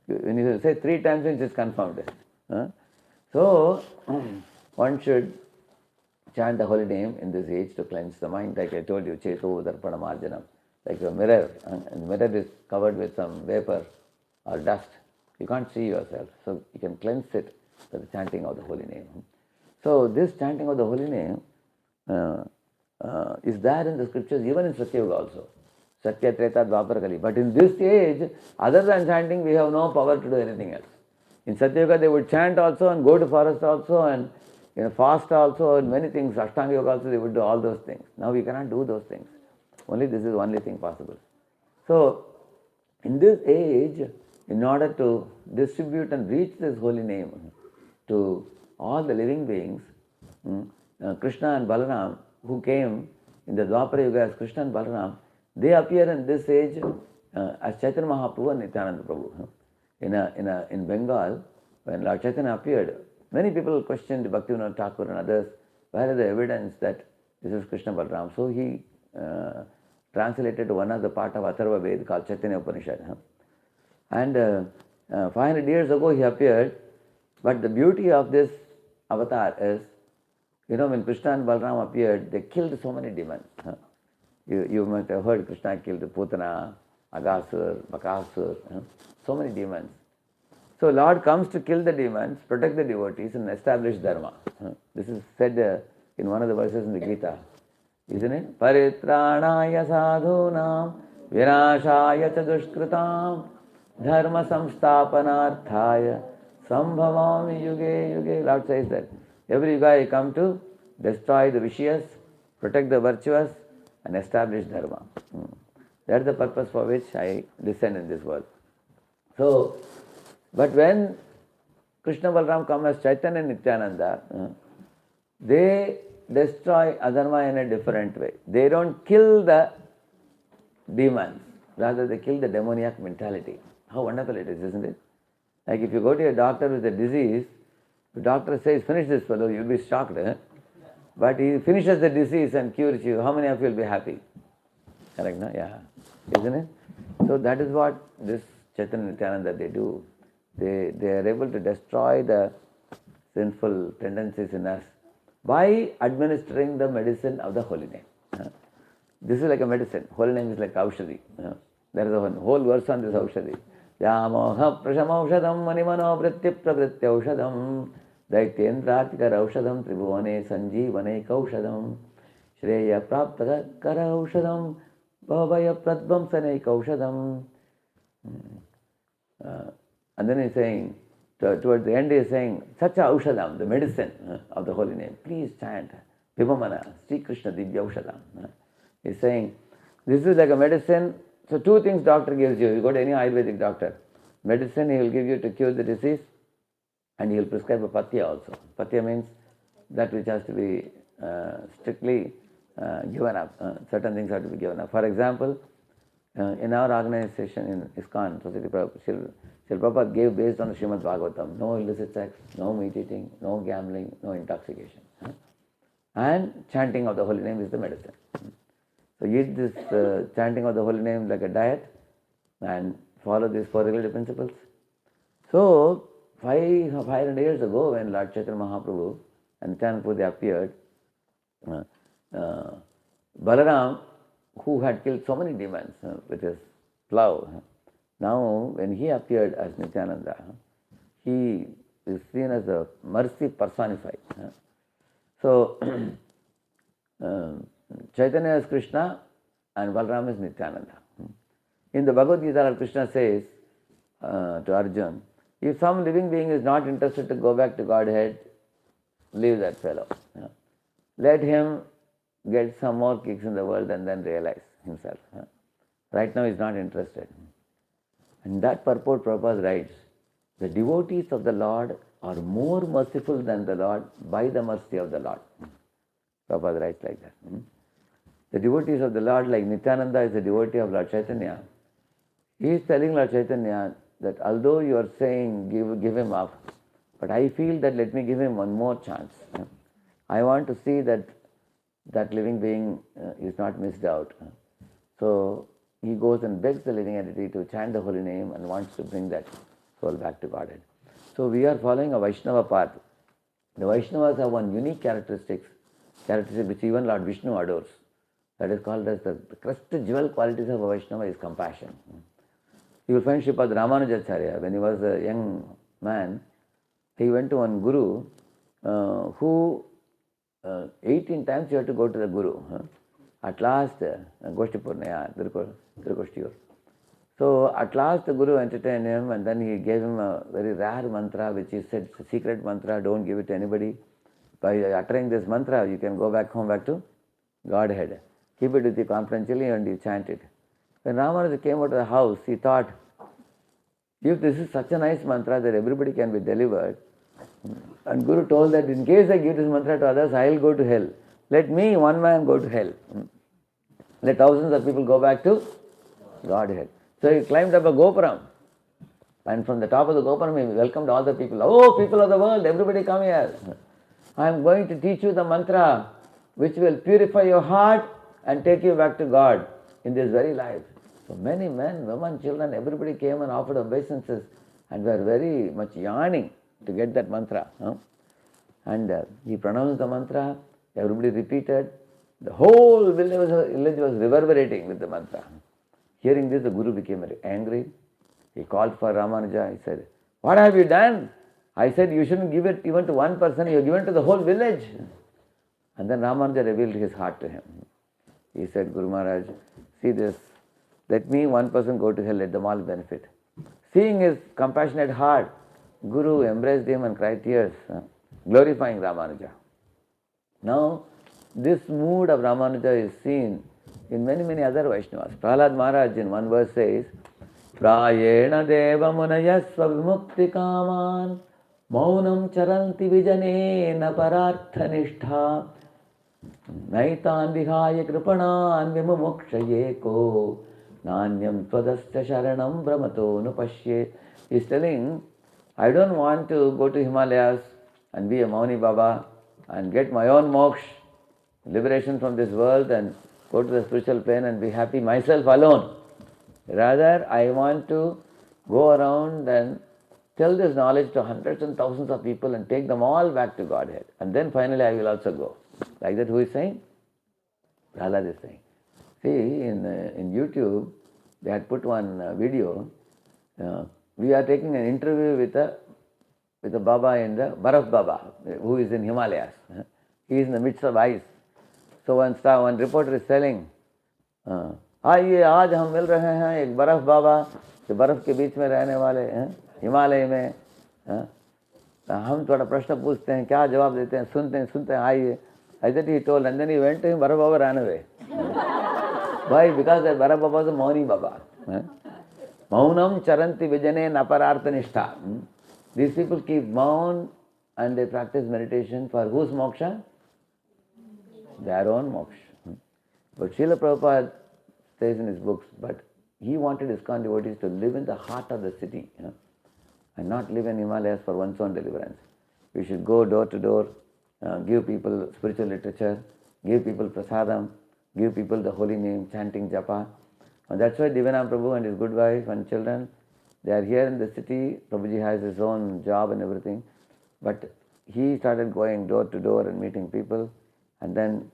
When you say 3 times, it is confirmed. So, one should chant the holy name in this age to cleanse the mind. Like I told you, Cheto Darpana Marjanam. Like a mirror, and the mirror is covered with some vapor or dust. You can't see yourself. So you can cleanse it by the chanting of the holy name. So this chanting of the holy name is there in the scriptures, even in Satya Yuga also. Satya, Treta, Dwapara, Kali. But in this age, other than chanting, we have no power to do anything else. In Satya Yuga, they would chant also and go to forest also and fast also and many things. Ashtanga Yoga also, they would do all those things. Now we cannot do those things. Only this is the only thing possible. So, in this age, in order to distribute and reach this holy name to all the living beings, Krishna and Balaram, who came in the Dwapara Yuga as Krishna and Balaram, they appear in this age as Chaitanya Mahaprabhu and Nityananda Prabhu. In Bengal, when Lord Chaitanya appeared, many people questioned Bhaktivinoda Thakur and others, where is the evidence that this is Krishna Balaram? So he translated one of the part of Atharva Ved called Chaitanya Upanishad. And 500 years ago he appeared, but the beauty of this avatar is, when Krishna and Balaram appeared, they killed so many demons. You must have heard Krishna killed Putana, Agasur, Bakasur, so many demons. So Lord comes to kill the demons, protect the devotees and establish Dharma. This is said in one of the verses in the Gita. Isn't it? Paritranaya sadhunam vinashaya cha dushkritam dharma samstapanarthaya sambhavami yuge yuge. Lord says that every yuga I come to destroy the vicious, protect the virtuous and establish Dharma. That is the purpose for which I descend in this world. So, but when Krishna Balaram come as Chaitanya and Nityananda, They destroy adharma in a different way. They don't kill the demons, rather they kill the demoniac mentality. How wonderful it is, isn't it? Like if you go to a doctor with a disease, the doctor says, finish this fellow, you'll be shocked. Eh? But he finishes the disease and cures you. How many of you will be happy? Correct, no? Yeah. Isn't it? So that is what this Chaitanya Nityananda they do. They are able to destroy the sinful tendencies in us by administering the medicine of the holy name. This is like a medicine. Holy name is like Aushadhi. There is a whole verse on this Aushadhi. Yamoha prashamaushadam manimano vritya pravritya aushadam daityendratya aushadam tribhuvane sanjeevane kaushadam shreya prapta kara aushadam bhavaya pradvamsane kaushadam. And then he's saying, towards the end he is saying, Sacha Aushadam, the medicine of the holy name. Please chant Vibhamana, Sri Krishna Divya Aushadam. He's saying, this is like a medicine. So two things doctor gives you. You go to any Ayurvedic doctor. Medicine he will give you to cure the disease, and he will prescribe a patya also. Patya means that which has to be strictly given up. Certain things have to be given up. For example, in our organization in ISKCON, Society Srila Prabhupada gave based on the Srimad Bhagavatam, no illicit sex, no meat eating, no gambling, no intoxication. And chanting of the holy name is the medicine. So eat this chanting of the holy name like a diet and follow these four regulative principles. So 500 years ago when Lord Chaitanya Mahaprabhu and Nityananda Prabhu appeared, Balaram, who had killed so many demons with his plow, now when he appeared as Nityananda, he is seen as a mercy personified. So Chaitanya is Krishna and Balaram is Nityananda. In the Bhagavad Gita, Krishna says to Arjuna, if some living being is not interested to go back to Godhead, leave that fellow. Let him get some more kicks in the world and then realize himself. Right now he is not interested. And that purport Prabhupada writes, the devotees of the Lord are more merciful than the Lord by the mercy of the Lord. Prabhupada writes like that. The devotees of the Lord, like Nityananda is a devotee of Lord Chaitanya, he is telling Lord Chaitanya that although you are saying give him up, but I feel that let me give him one more chance. I want to see that that living being is not missed out. So he goes and begs the living entity to chant the holy name and wants to bring that soul back to Godhead. So we are following a Vaishnava path. The Vaishnavas have one unique characteristic which even Lord Vishnu adores. That is called as the crest jewel qualities of a Vaishnava is compassion. You will find Sripad Ramanujacharya, when he was a young man, he went to one guru who 18 times you had to go to the guru. At last, Goshti Purnaya, Dirukoshtiyur. So at last the guru entertained him and then he gave him a very rare mantra which he said, it's a secret mantra, don't give it to anybody. By uttering this mantra, you can go back home, back to Godhead. Keep it with you confidentially and you chant it. When Ramanuja came out of the house, he thought, if this is such a nice mantra that everybody can be delivered, and Guru told that in case I give this mantra to others, I will go to hell. Let me, one man, go to hell. Let thousands of people go back to Godhead. So he climbed up a Gopuram. And from the top of the Gopuram, he welcomed all the people. Oh, people of the world, everybody come here. I am going to teach you the mantra which will purify your heart and take you back to God in this very life. So many men, women, children, everybody came and offered obeisances and were very much yearning to get that mantra. And he pronounced the mantra, everybody repeated. The whole village was reverberating with the mantra. Hearing this, the Guru became very angry. He called for Ramanuja. He said, what have you done? I said, you shouldn't give it even to one person, you have given to the whole village. And then Ramanuja revealed his heart to him. He said, Guru Maharaj, see this, let me, one person, go to hell, let them all benefit. Seeing his compassionate heart, Guru embraced him and cried tears, glorifying Ramanuja. Now, this mood of Ramanuja is seen in many, many other Vaishnavas. Prahlad Maharaj in one verse says, Prayena deva munayasva vimukti kaman Maunam charanti vijane na pararthanishta naitan vihaya kripanan vimumukshayeko nanyam tvadasya sharanam brahmato nupashye. He's telling, I don't want to go to Himalayas and be a Mauni Baba and get my own moksha, liberation from this world, and go to the spiritual plane and be happy myself alone. Rather, I want to go around and tell this knowledge to hundreds and thousands of people and take them all back to Godhead. And then finally I will also go. Like that, who is saying? Prahlad is saying. See, in YouTube, they had put one video. We are taking an interview with a Baba in the Baraf Baba, who is in Himalayas. He is in the midst of ice. So one reporter is telling, आइए आज हम मिल रहे हैं एक बर्फ बाबा जो बर्फ के बीच में रहने वाले हैं हिमालय में. हम थोड़ा प्रश्न पूछते हैं, क्या जवाब देते हैं, सुनते हैं, आइए. I said he told, and then he went to him, Baraf Baba ran away. Why? Because that Baraf Baba was a Mauni Baba. Maunam charanti vijane napararthanishta. These people keep maun and they practice meditation for whose moksha? Their own moksha. But Srila Prabhupada says in his books, but he wanted ISKCON devotees to live in the heart of the city, and not live in Himalayas for one's own deliverance. We should go door to door, give people spiritual literature, give people prasadam, give people the holy name, chanting japa. And that's why Divyanam Prabhu and his good wife and children, they are here in the city. Prabhuji has his own job and everything. But he started going door to door and meeting people. And then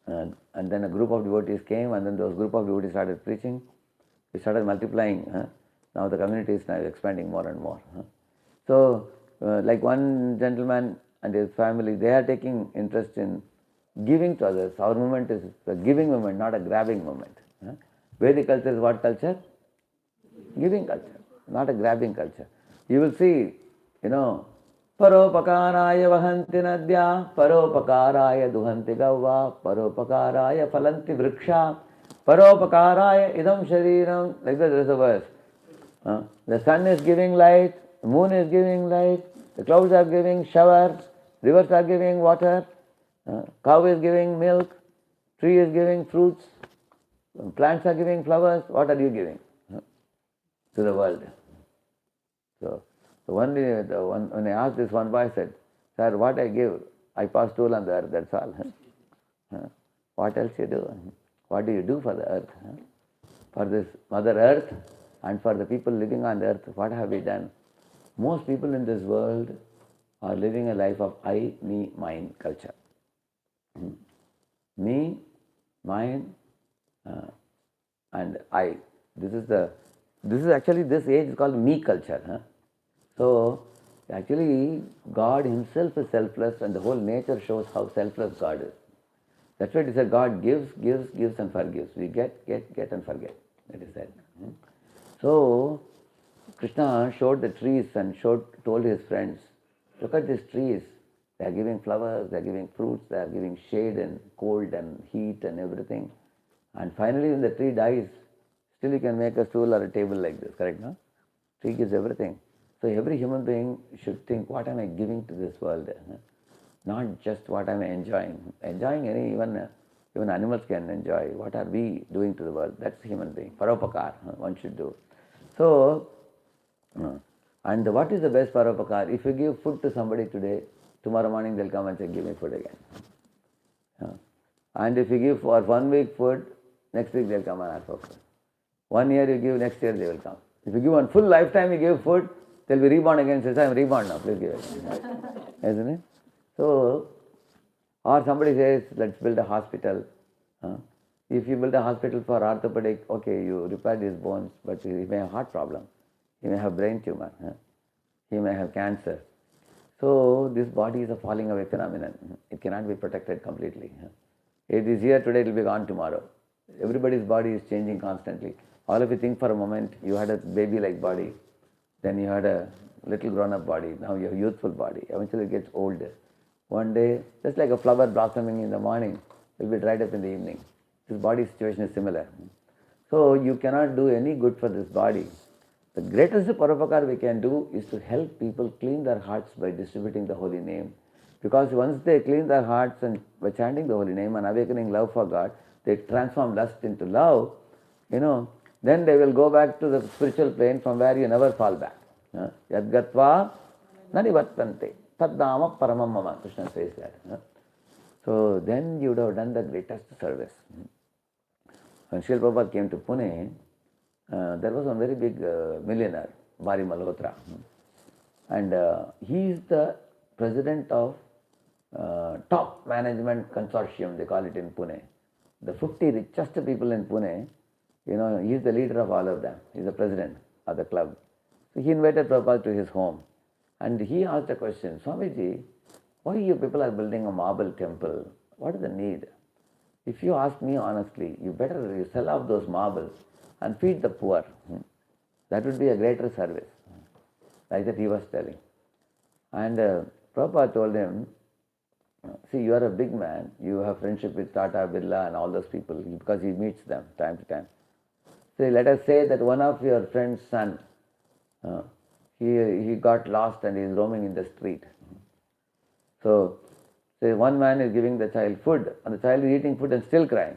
a group of devotees came, and then those group of devotees started preaching. We started multiplying. Now the community is now expanding more and more. So, like one gentleman and his family, they are taking interest in giving to others. Our movement is a giving movement, not a grabbing movement. Vedic culture is what culture? Giving culture, not a grabbing culture. You will see, Paropakaraya vahanti nadya, Paropakaraya duhanti gavva, Paropakaraya phalanti vriksha, Paropakaraya idam shariram. Like that there is a verse. The sun is giving light, the moon is giving light, the clouds are giving showers, rivers are giving water, cow is giving milk, tree is giving fruits, plants are giving flowers. What are you giving to the world? So when I asked this, one boy said, Sir, what I give, I pass tool on the earth, that's all. What else you do? What do you do for the earth? For this Mother Earth and for the people living on the earth, what have we done? Most people in this world are living a life of I, me, mine culture. Me, mine, and I. This is actually, this age is called me culture. So actually God himself is selfless, and the whole nature shows how selfless God is. That's why it is said God gives and forgives. We get and forget. It is said. So Krishna showed the trees and told his friends, look at these trees. They are giving flowers, they are giving fruits, they are giving shade and cold and heat and everything. And finally when the tree dies, still you can make a stool or a table like this, correct, no? Tree gives everything. So every human being should think, what am I giving to this world? Not just what am I enjoying. Enjoying even animals can enjoy. What are we doing to the world? That's human being. Paropakar, one should do. So, and what is the best paropakar? If you give food to somebody today, tomorrow morning they'll come and say, give me food again. And if you give for 1 week food, next week they'll come and ask for food. 1 year you give, next year they will come. If you give one full lifetime, you give food, they'll be reborn again. Says, I am reborn now, please give it. Isn't it? So, or somebody says, let's build a hospital. If you build a hospital for orthopedic, okay, you repair his bones, but he may have heart problem. He may have brain tumor. He may have cancer. So, this body is a falling away phenomenon. It cannot be protected completely. It is here today, it will be gone tomorrow. Everybody's body is changing constantly. All of you think for a moment, you had a baby-like body, then you had a little grown-up body, now you have a youthful body. Eventually it gets older. One day, just like a flower blossoming in the morning, will be dried up in the evening. This body situation is similar. So you cannot do any good for this body. The greatest paropakar we can do is to help people clean their hearts by distributing the holy name. Because once they clean their hearts and by chanting the holy name and awakening love for God, they transform lust into love, then they will go back to the spiritual plane from where you never fall back. Yad gatva nani vartante taddama paramam mama, Krishna says that. So then you would have done the greatest service. When Srila Prabhupada came to Pune, there was one very big millionaire, Bari Malhotra. And he is the president of top management consortium, they call it in Pune. The 50 richest people in Pune, he is the leader of all of them. He is the president of the club. So he invited Prabhupada to his home. And he asked a question, Swamiji, why you people are building a marble temple? What is the need? If you ask me honestly, you better sell off those marbles and feed the poor. That would be a greater service. Like that he was telling. And Prabhupada told him, see, you are a big man. You have friendship with Tata, Birla and all those people because he meets them time to time. So let us say that one of your friend's son, he got lost and he is roaming in the street. So, say one man is giving the child food and the child is eating food and still crying.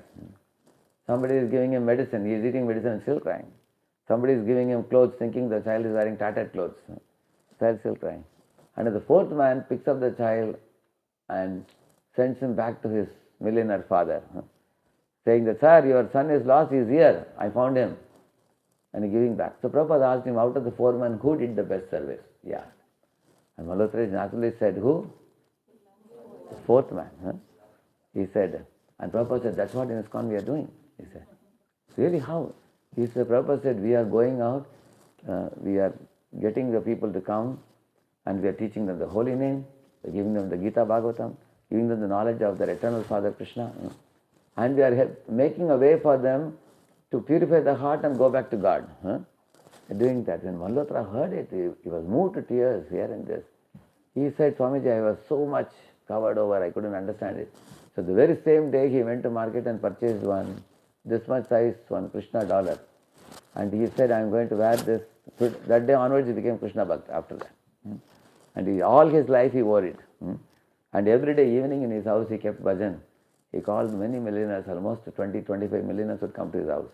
Somebody is giving him medicine, he is eating medicine and still crying. Somebody is giving him clothes thinking the child is wearing tattered clothes. The child is still crying. And the fourth man picks up the child and sends him back to his millionaire father, saying that, sir, your son is lost, he is here, I found him. And he giving back. So Prabhupada asked him, out of the four men, who did the best service? Yeah. And Malhotra naturally said, who? The fourth man. He said, and Prabhupada said, that's what in ISKCON we are doing. He said, really how? He said, Prabhupada said, we are going out, we are getting the people to come and we are teaching them the holy name, we are giving them the Gita Bhagavatam, giving them the knowledge of their eternal Father Krishna, and we are making a way for them to purify the heart and go back to God. Doing that. When Malhotra heard it, he was moved to tears hearing this. He said, Swamiji, I was so much covered over, I couldn't understand it. So the very same day he went to market and purchased one, this much size, one Krishna dollar. And he said, I am going to wear this. So that day onwards he became Krishna Bhakt after that. And all his life he wore it. And every day evening in his house he kept bhajan. He called many millionaires, almost 20-25 millionaires would come to his house.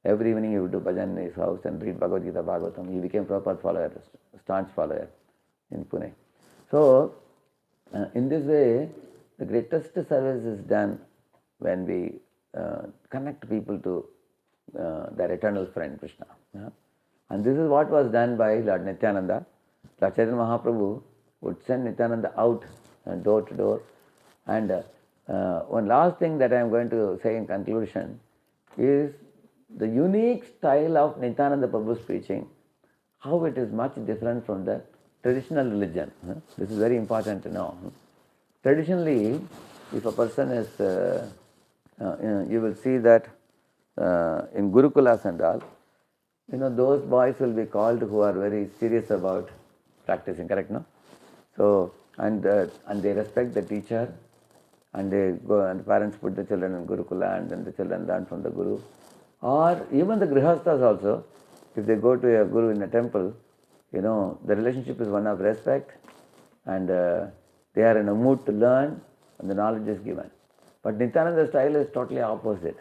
Every evening he would do bhajan in his house and read Bhagavad Gita Bhagavatam. He became Prabhupada follower, staunch follower in Pune. So, in this way, the greatest service is done when we connect people to their eternal friend Krishna. And this is what was done by Lord Nityananda. Lord Chaitanya Mahaprabhu would send Nityananda out door to door. And one last thing that I am going to say in conclusion is the unique style of Nityananda Prabhu's preaching, how it is much different from the traditional religion. This is very important to know. Traditionally, if a person is, you will see that in Gurukulas and all, those boys will be called who are very serious about practicing, correct, no? So, and they respect the teacher, and they go, and parents put the children in Gurukula, and then the children learn from the Guru. Or even the Grihasthas also, if they go to a Guru in a temple, the relationship is one of respect, and they are in a mood to learn, and the knowledge is given. But Nityananda's style is totally opposite.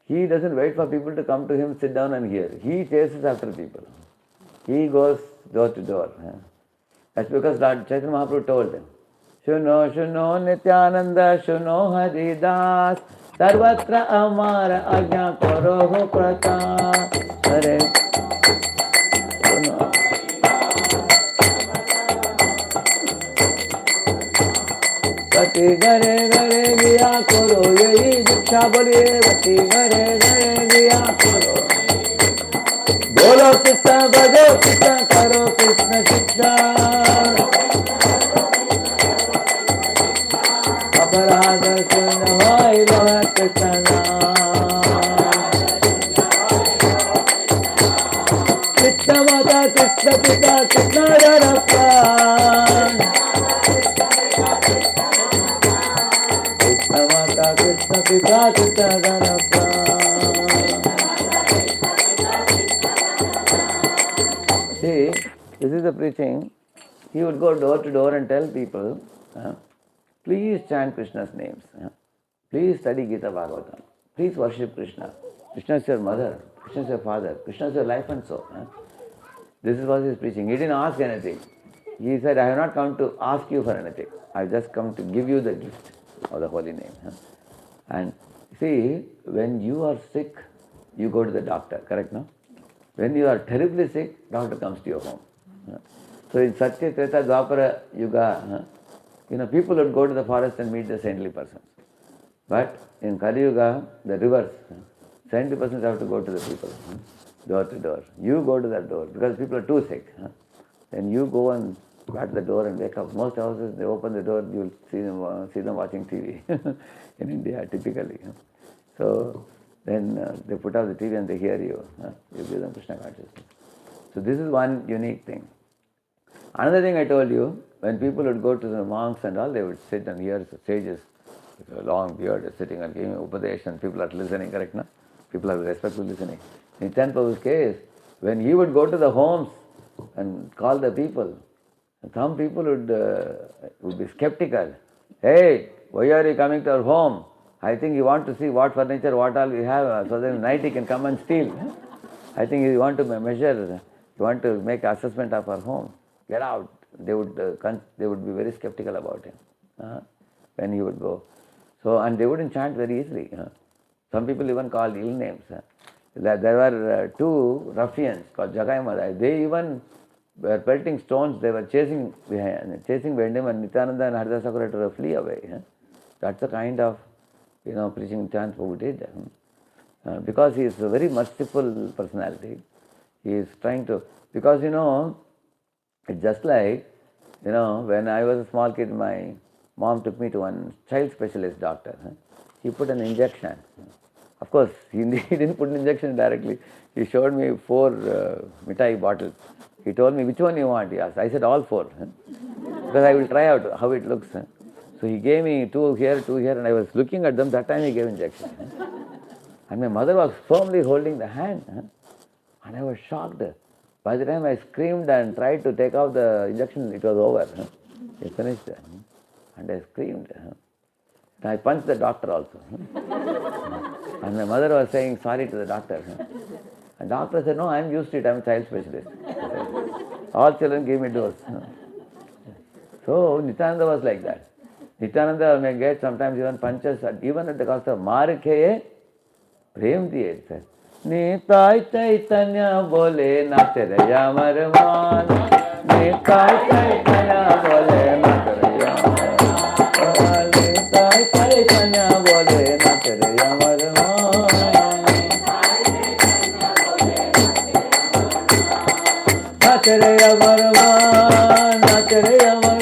He doesn't wait for people to come to him, sit down and hear. He chases after people. He goes door to door. That's because Lord Chaitanya Mahaprabhu told him, Shuno, Shuno, Nityananda, Shuno, Haridas, Sarvatra Amara Ajna Koroho Prata. Hare. Vati gare gare diya koro, yehi diksha boliye, vati gare gare diya koro. Bolo Krishna, bhajo Krishna, karo Krishna Krishna. Aparada shuna hoy loha Krishna. Krishna Mata, Krishna Pita, Krishna Dharapran. Krishna Mata, Krishna Pita, Krishna Dharapran. the preaching, he would go door to door and tell people, please chant Krishna's names. Please study Gita Bhagavatam. Please worship Krishna. Krishna is your mother. Krishna is your father. Krishna is your life and soul. This is what he is preaching. He didn't ask anything. He said, I have not come to ask you for anything. I have just come to give you the gift of the holy name. And see, when you are sick, you go to the doctor, correct, no? When you are terribly sick, doctor comes to your home. So in Satya, Treta, Dwapara, Yuga, people would go to the forest and meet the saintly persons. But in Kali Yuga, the reverse. Saintly persons have to go to the people, door to door. You go to that door because people are too sick. Then you go and bat the door and wake up. Most houses, they open the door, you will see them watching TV in India, typically. So then they put out the TV and they hear you. You give them Krishna consciousness. So this is one unique thing. Another thing I told you, when people would go to the monks and all, they would sit and hear sages with a long beard sitting and giving upadesh and people are listening, correct, no? People are respectful listening. In Nityananda Prabhu's case, when he would go to the homes and call the people, some people would be skeptical. Hey, why are you coming to our home? I think you want to see what furniture, what all we have, so that night he can come and steal. I think you want to measure, you want to make assessment of our home. Get out. They would be very skeptical about him when he would go. So, and they wouldn't chant very easily. Some people even called ill names. There were two ruffians called Jagai Madai. They even were pelting stones. They were chasing behind him, and Nityananda and Radheshyam had to flee away. That's the kind of preaching Nityananda Prabhu did. Because he is a very merciful personality. He is trying to, because it's just like, when I was a small kid, my mom took me to one child specialist doctor. He put an injection. Of course, he didn't put an injection directly. He showed me 4 mithai bottles. He told me, which one you want? He asked. I said, all 4. Because I will try out how it looks. So he gave me 2 here, 2 here, and I was looking at them. That time he gave injection. And my mother was firmly holding the hand. And I was shocked. By the time I screamed and tried to take out the injection, it was over. He finished. And I screamed. And I punched the doctor also. And my mother was saying sorry to the doctor. And doctor said, no, I am used to it, I am a child specialist. All children give me dose. So Nityananda was like that. Nityananda may get sometimes even punches, even at the cost of Marikeye, Prem diye. Nitai Chaitanya bole Nataraya Marman. Nitai Chaitanya bole Nataraya Marman. Nitai Chaitanya bole Nataraya Marman. Nataraya Marman. Nataraya Marman.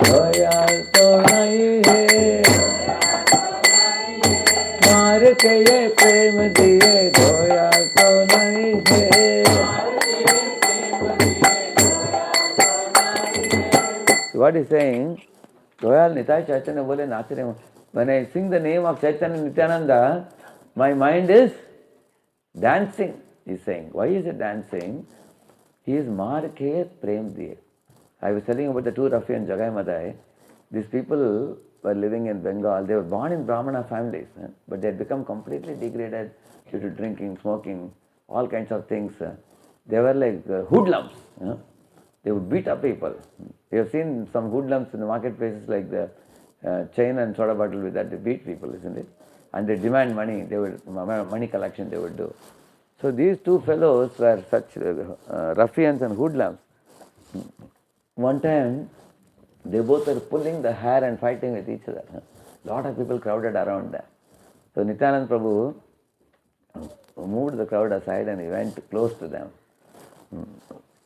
Doyal to nahi hai. मार के ये प्रेम दिए धोया तो नहीं है. What is saying? Doyal Nitai Chaitanya bole Nachare. When I sing the name of Chaitanya Nityananda, my mind is dancing, he is saying. Why is it dancing? He is maar ke prem diye. I was telling about the 2 ruffians, Jagai Madai. These people were living in Bengal. They were born in Brahmana families, but they had become completely degraded due to drinking, smoking, all kinds of things. They were like hoodlums. They would beat up people. You have seen some hoodlums in the marketplaces, like the chain and soda bottle with that. They beat people, isn't it? And they demand money. They would money collection. They would do. So these 2 fellows were such ruffians and hoodlums. One time, they both were pulling the hair and fighting with each other. A lot of people crowded around them. So Nityananda Prabhu moved the crowd aside and he went close to them.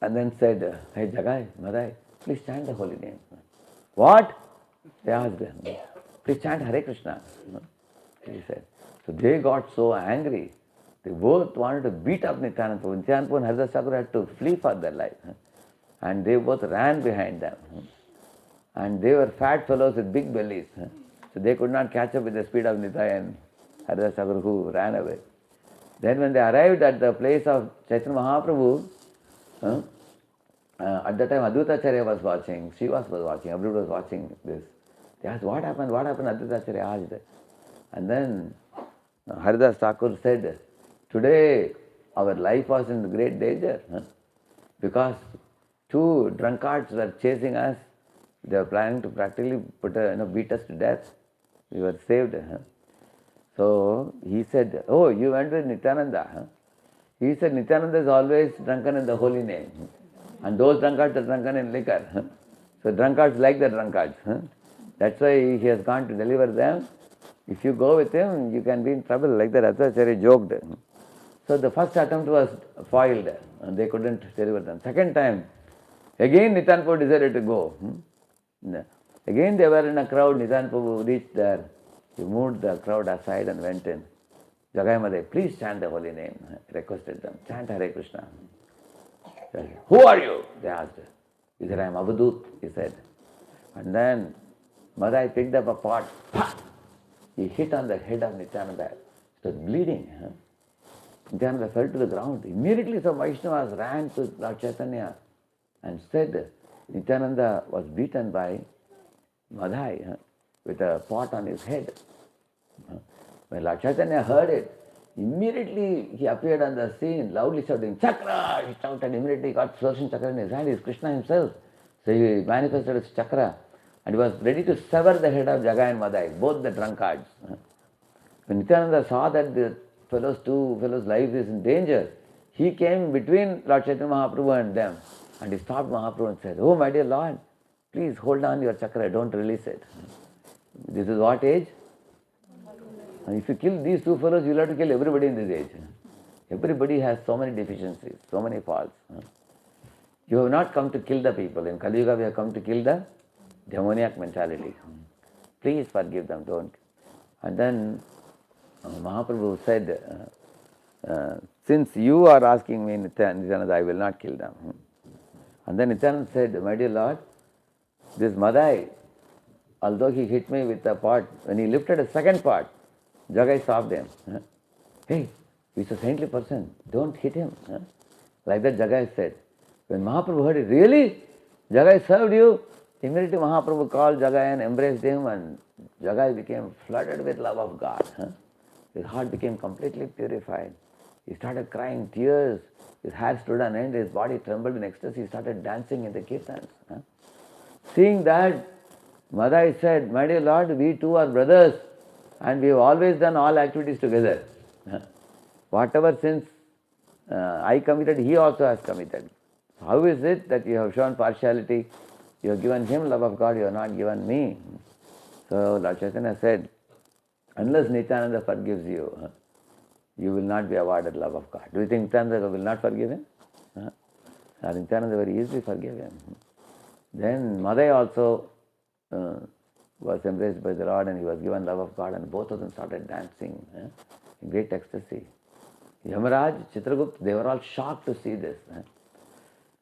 And then said, hey Jagai, Madai, please chant the holy name. What? They asked him. Please chant Hare Krishna. He said. So they got so angry. They both wanted to beat up Nityananda Prabhu. Nityananda Prabhu and Radheshyam had to flee for their life. And they both ran behind them. And they were fat fellows with big bellies. So they could not catch up with the speed of Nitai and Radheshyam who ran away. Then when they arrived at the place of Chaitanya Mahaprabhu, at that time Advaita Acharya was watching, Srivas was watching, everybody was watching this. They asked, what happened, Advaita Acharya asked. And then Haridas Thakur said, today our life was in great danger, because two drunkards were chasing us. They were planning to practically beat us to death. We were saved. So he said, oh, you went with Nityananda. He said, Nityananda is always drunken in the holy name. And those drunkards are drunken in liquor. So drunkards like the drunkards. That's why he has gone to deliver them. If you go with him, you can be in trouble. Like that Acharya joked. So the first attempt was foiled and they couldn't deliver them. Second time, again Nityananda Prabhu decided to go. Again they were in a crowd. Nityananda Prabhu reached there. He moved the crowd aside and went in. Jagai Madai, please chant the holy name. Requested them. Chant Hare Krishna. Who are you? They asked. He said, I am Avadut, he said. And then Madai picked up a pot. He hit on the head of Nityananda. It was bleeding. Nityananda fell to the ground. Immediately some Vaishnavas ran to Lord Chaitanya and said, Nityananda was beaten by Madai with a pot on his head. When Lord Chaitanya heard it, immediately he appeared on the scene, loudly shouting, Chakra! He shouted, immediately he got Sudarshan Chakra in his hand. He is Krishna himself. So he manifested his chakra and he was ready to sever the head of Jagai and Madai, both the drunkards. When Nityananda saw that the two fellows' lives is in danger, he came between Lord Chaitanya Mahaprabhu and them and he stopped Mahaprabhu and said, oh my dear Lord, please hold on your chakra, don't release it. This is what age? And if you kill these two fellows, you will have to kill everybody in this age. Everybody has so many deficiencies, so many faults. You have not come to kill the people. In Kali Yuga, we have come to kill the demoniac mentality. Please forgive them, don't. And then Mahaprabhu said, since you are asking me, Nityananda, I will not kill them. And then Nityananda said, my dear Lord, this Madai, although he hit me with a pot, when he lifted a second pot, Jagai stopped him. Hey, he's a saintly person, don't hit him. Like that Jagai said. When Mahaprabhu heard it, really? Jagai served you? Immediately Mahaprabhu called Jagai and embraced him and Jagai became flooded with love of God. His heart became completely purified. He started crying tears. His hair stood on end. His body trembled in ecstasy. He started dancing in the kirtans. Seeing that, Madai said, my dear Lord, we two are brothers and we have always done all activities together. Whatever sins I committed, he also has committed. How is it that you have shown partiality? You have given him love of God, you have not given me. So Lord Chaitanya said, unless Nityananda forgives you, you will not be awarded love of God. Do you think Nityananda will not forgive him? Nityananda very easily forgave him. Then Madai also was embraced by the Lord and he was given love of God and both of them started dancing in great ecstasy. Yamaraj, Chitragupt, they were all shocked to see this.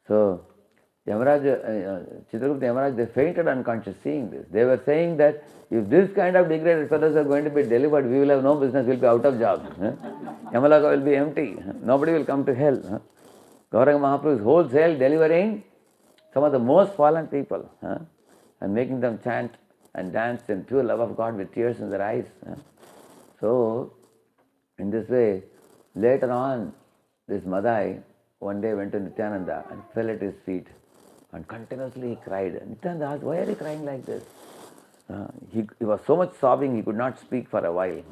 So Yamaraj, Chitragupt, Yamaraj, they fainted unconscious seeing this. They were saying that if this kind of degraded fellows are going to be delivered, we will have no business, we will be out of jobs. Yamaloka will be empty. Nobody will come to hell. Gauranga Mahaprabhu is wholesale delivering some of the most fallen people and making them chant and dance in pure love of God with tears in their eyes. So, in this way, later on, this Madai one day went to Nityananda and fell at his feet and continuously he cried. Nityananda asked, why are you crying like this? He was so much sobbing he could not speak for a while.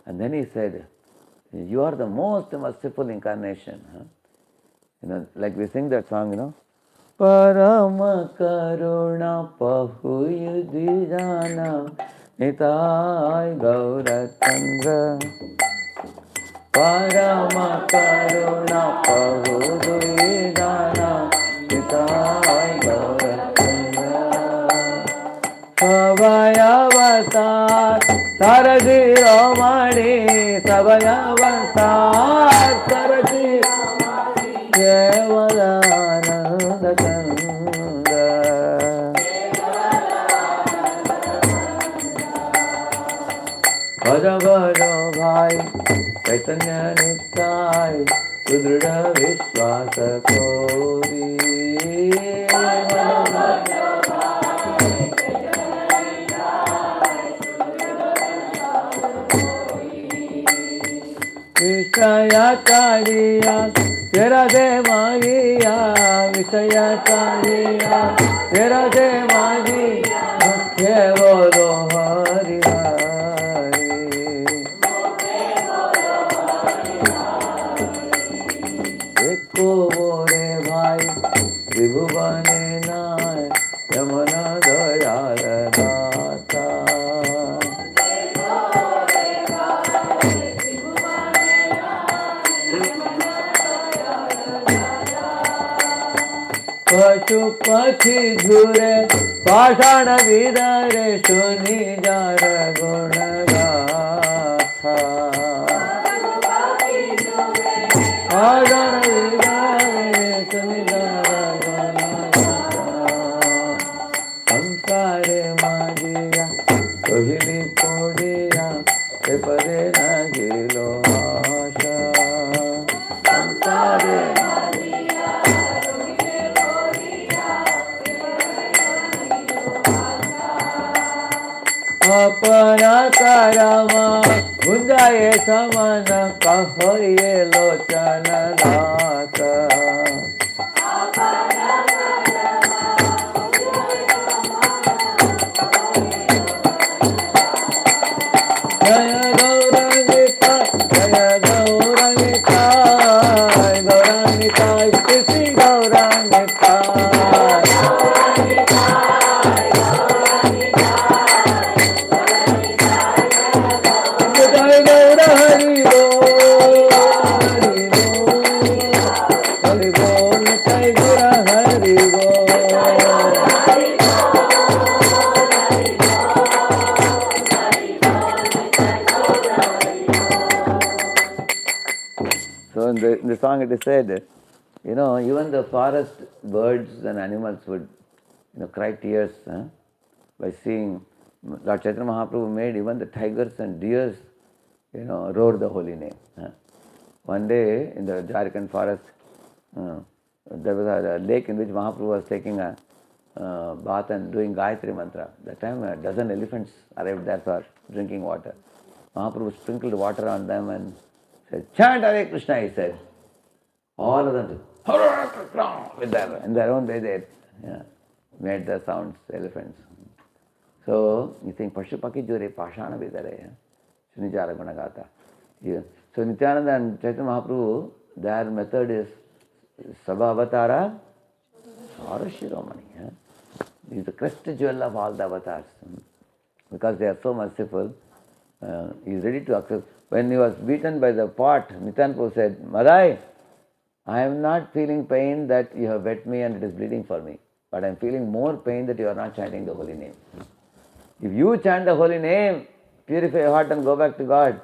And then he said, you are the most merciful incarnation. Like we sing that song, Parama Karuna Pahuyu Dijana Nitai Gauratandra Parama Karuna Pahuyu Dijana Nitai Gauratandra Savayavatar Saragi Ramani Savayavatar Saragi Kevalananda Kanda Bhaja Bhaja Bhai Chaitanya Nittai Sudrida Vishwasa Kori Vishaya Kariya Tera De Magiya Vishaya Kariya Tera De Magiya Mukhe Bolo Hari Hari Eko Bore Bhai Tribhuvane Nai Yamuna Dayala Data पशु पक्षी झूरे पाषाण विदरे सुनि jar गुण गाथा पाषाण विदरे सुनि jar गुण संसारे माजिया कोहिली पोड़िया ते पदे न गिलो आशा संसारे अपना करमा गुंजाए समन कहो ये लोचन दास जय गौरंगिता गौरंगिता Shri गौरंगिता So in the song it is said, even the forest birds and animals would, cry tears by seeing Lord Chaitanya Mahaprabhu made even the tigers and deers, roar the holy name. One day in the Jharkhand forest, there was a lake in which Mahaprabhu was taking a bath and doing Gayatri mantra. That time a dozen elephants arrived there for drinking water. Mahaprabhu sprinkled water on them and said, "Chant Hare Krishna," he said. All of them said, "Hare Krishna," with their own way they made the sounds, elephants. So you think Pashu Paki Jure Pashana Vidare, Sunijara Gunagata. So Nityananda and Chaitanya Mahaprabhu, their method is Sabha Avatara Sarashiromani. He is the crest jewel of all the avatars. Because they are so merciful, he is ready to accept. When he was beaten by the pot, Nityananda Prabhu said, "Madai, I am not feeling pain that you have wet me and it is bleeding for me. But I am feeling more pain that you are not chanting the holy name. If you chant the holy name, purify your heart and go back to God,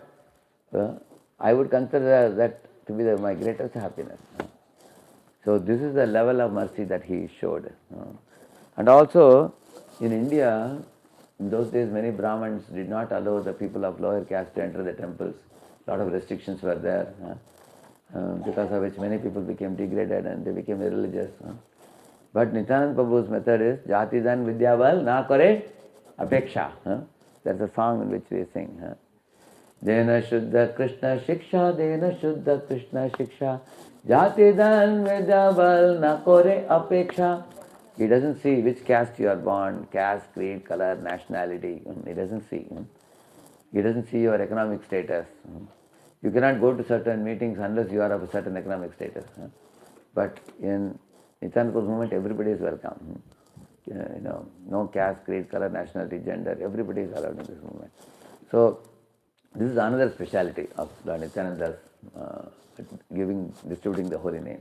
I would consider that to be my greatest happiness." So this is the level of mercy that he showed. And also, in India, in those days many Brahmins did not allow the people of lower caste to enter the temples. A lot of restrictions were there, because of which many people became degraded and they became irreligious. But Nityananda Prabhu's method is, Jati Dan Vidyaval Na Kare Apeksha. That's a song in which we sing. Dena Shuddha Krishna Shiksha, Dena Shuddha Krishna Shiksha, Jati Dan Vidyaval Na Kare Apeksha. He doesn't see which caste you are born, caste, creed, color, nationality. He doesn't see. He doesn't see your economic status. You cannot go to certain meetings unless you are of a certain economic status. But in Nityananda Prabhu's movement, everybody is welcome. No caste, creed, color, nationality, gender, everybody is allowed in this movement. So, this is another speciality of Lord Nityananda's distributing the holy name.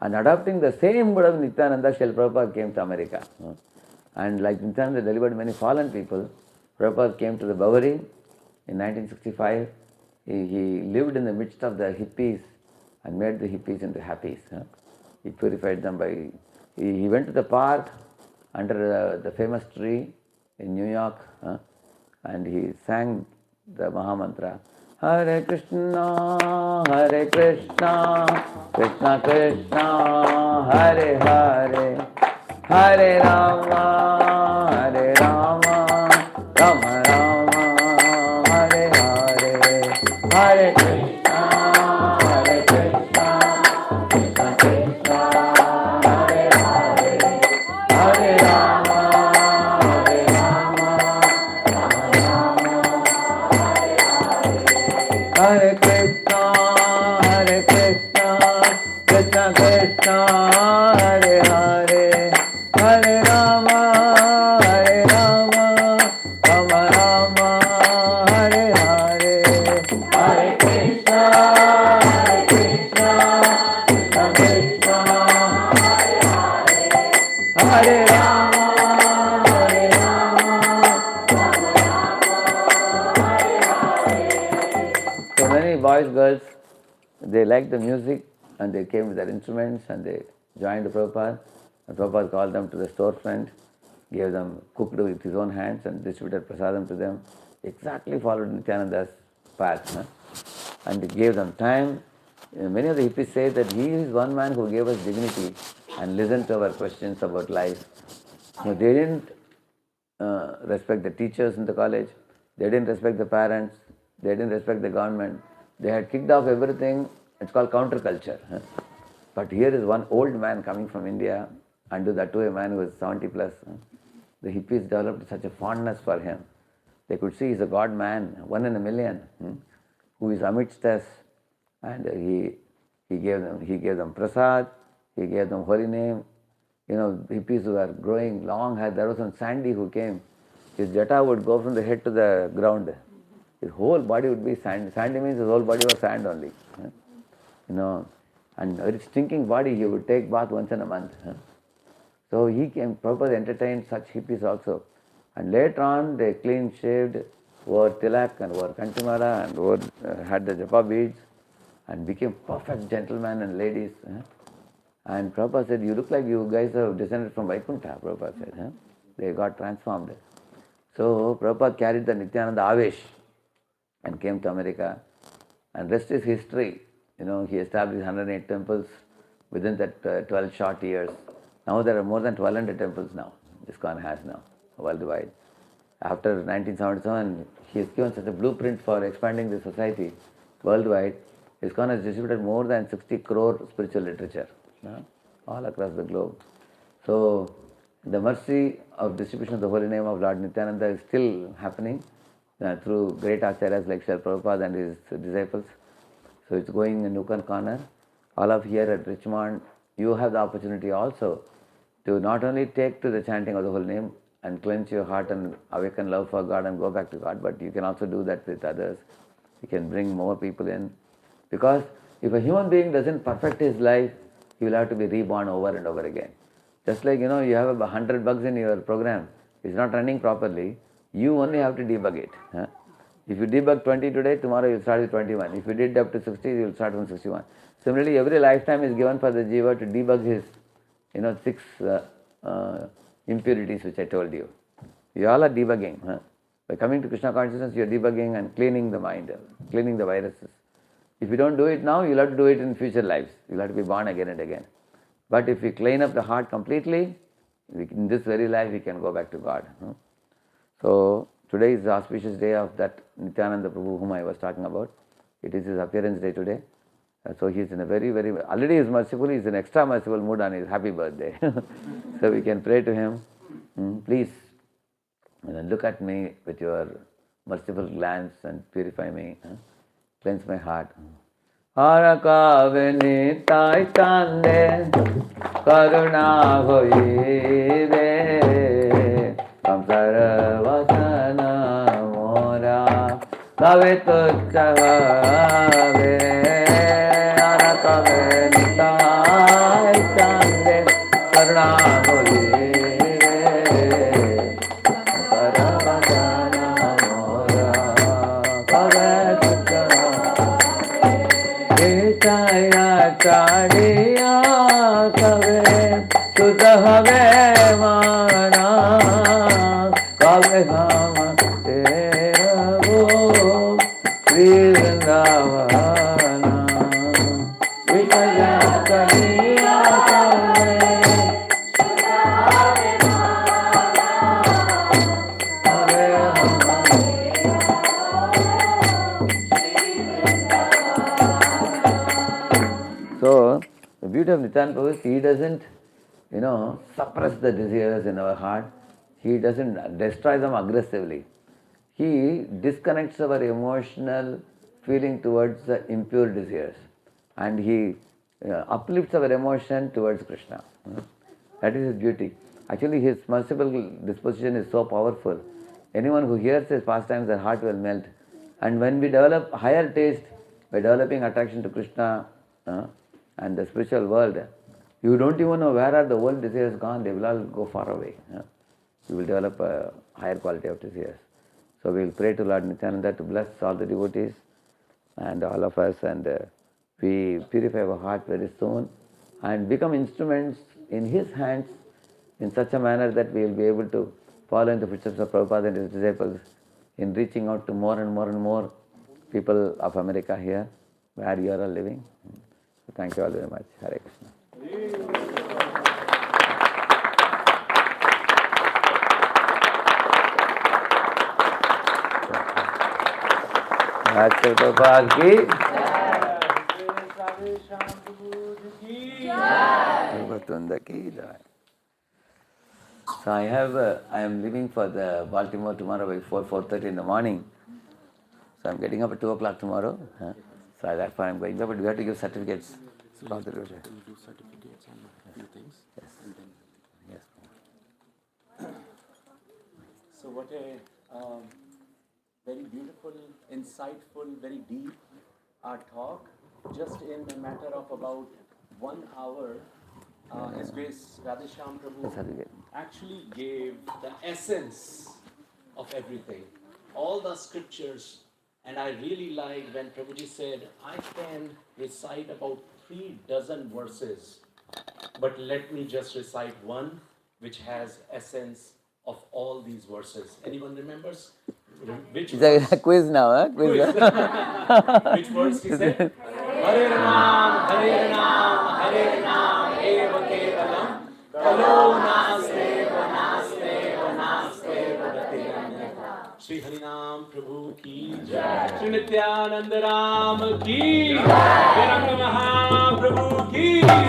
And adopting the same mode of Nityananda, Srila Prabhupada came to America. And like Nityananda delivered many fallen people, Prabhupada came to the Bowery in 1965. He lived in the midst of the hippies and made the hippies into happies. He purified them by... He went to the park under the famous tree in New York and he sang the Mahamantra. Hare Krishna, Hare Krishna, Krishna Krishna, Hare Hare, Hare Rama, Hare Rama, Rama Rama, Hare Hare, Hare Krishna, Hare Krishna, Krishna Krishna, Hare Hare, Hare Rama, Hare Rama, Hare Krishna, Hare Krishna, Krishna Krishna, Hare Hare, Hare Rama, Hare Rama, Rama Rama, Hare Hare, Hare Krishna, Hare Krishna, Krishna Krishna, Hare Rama, Hare So many boys, girls, they liked the music and they came with their instruments and they joined Prabhupada. And Prabhupada called them to the storefront, gave them, cooked with his own hands and distributed prasadam to them. Exactly followed Nityananda's path. And he gave them time. Many of the hippies say that he is one man who gave us dignity and listened to our questions about life. They didn't respect the teachers in the college. They didn't respect the parents. They didn't respect the government. They had kicked off everything. It's called counterculture. But here is one old man coming from India, and do that to a man who is 70 plus. The hippies developed such a fondness for him. They could see he's a God man, one in a million, who is amidst us. And he gave them prasad. He gave them holy name. Hippies who are growing long hair. There was one Sandy who came. His jata would go from the head to the ground. His whole body would be sand. Sandy means his whole body was sand only. And very stinking body, he would take bath once in a month. So he came, Prabhupada entertained such hippies also. And later on, they clean shaved, wore tilak and wore kantimara and had the japa beads and became perfect gentlemen and ladies. And Prabhupada said, you look like you guys have descended from Vaikuntha, Prabhupada said. They got transformed. So Prabhupada carried the Nityananda Avesh and came to America. And rest is history. He established 108 temples within that 12 short years. Now there are more than 1,200 temples now. ISKCON has now, worldwide. After 1977, he has given such a blueprint for expanding the society worldwide. ISKCON has distributed more than 60 crore spiritual literature all across the globe. So the mercy of distribution of the holy name of Lord Nityananda is still happening through great acharyas like Srila Prabhupada and his disciples. So it's going in nook and corner. All of here at Richmond, you have the opportunity also to not only take to the chanting of the holy name and cleanse your heart and awaken love for God and go back to God, but you can also do that with others. You can bring more people in. Because if a human being doesn't perfect his life, he will have to be reborn over and over again. Just like, you have 100 bugs in your program, it's not running properly, you only have to debug it. If you debug 20 today, tomorrow you'll start with 21. If you did up to 60, you'll start from 61. Similarly, every lifetime is given for the jiva to debug his, 6 impurities which I told you. You all are debugging. By coming to Krishna consciousness, you're debugging and cleaning the mind, cleaning the viruses. If you don't do it now, you'll have to do it in future lives. You'll have to be born again and again. But if we clean up the heart completely, in this very life we can go back to God. So today is the auspicious day of that Nityananda Prabhu whom I was talking about. It is his appearance day today. So he is in a very, very, already he is merciful, he is in extra merciful mood on his happy birthday. So we can pray to him. Please look at me with your merciful glance and purify me. Cleanse my heart. Haraka venitai tande karuna hoive samsara vasana mora kave tuchhave haraka venitai tande karuna hoive samsara vasana mora kave Chaya chadiya kave sudhave mana kave hama tera wo Sri beauty of Nityananda Prabhu is he doesn't, suppress the desires in our heart. He doesn't destroy them aggressively. He disconnects our emotional feeling towards the impure desires and he uplifts our emotion towards Krishna. That is his beauty. Actually, his merciful disposition is so powerful. Anyone who hears his pastimes, their heart will melt. And when we develop higher taste by developing attraction to Krishna and the spiritual world, you don't even know where are the old desires gone. They will all go far away. You will develop a higher quality of desires. So we will pray to Lord Nityananda to bless all the devotees and all of us, and we purify our heart very soon and become instruments in his hands in such a manner that we will be able to follow in the footsteps of Prabhupada and his disciples in reaching out to more and more and more people of America here, where you are all living. So thank you all very much. Hare Krishna. Radheshyam Prabhupada ki Radheshyam Prabhu ki Prabhupada ki jai. So I am leaving for the Baltimore tomorrow by 4:30 in the morning. So I'm getting up at 2 o'clock tomorrow. So that's why I'm going there, but we have to give certificates. So you do certificates and a few things. Yes. And then Yes. So what a very beautiful, insightful, very deep talk. Just in a matter of about 1 hour, His Grace Radheshyam Prabhu Certificate. actually gave the essence of everything. All the scriptures, and I really liked when Prabhuji said, I can recite about 3 dozen verses, but let me just recite one which has essence of all these verses. Anyone remembers? Which It's a quiz now, huh? Quiz. Which verse he said? Hare Ram, Hare Ram, Eva Kevalam, Kalo Naste, Vanaste, Vanaste, Vanaste. Shri Harinam Prabhu ki jai. Shri Nityananda Ram ki jai. Viranga Mahaprabhu ki jai.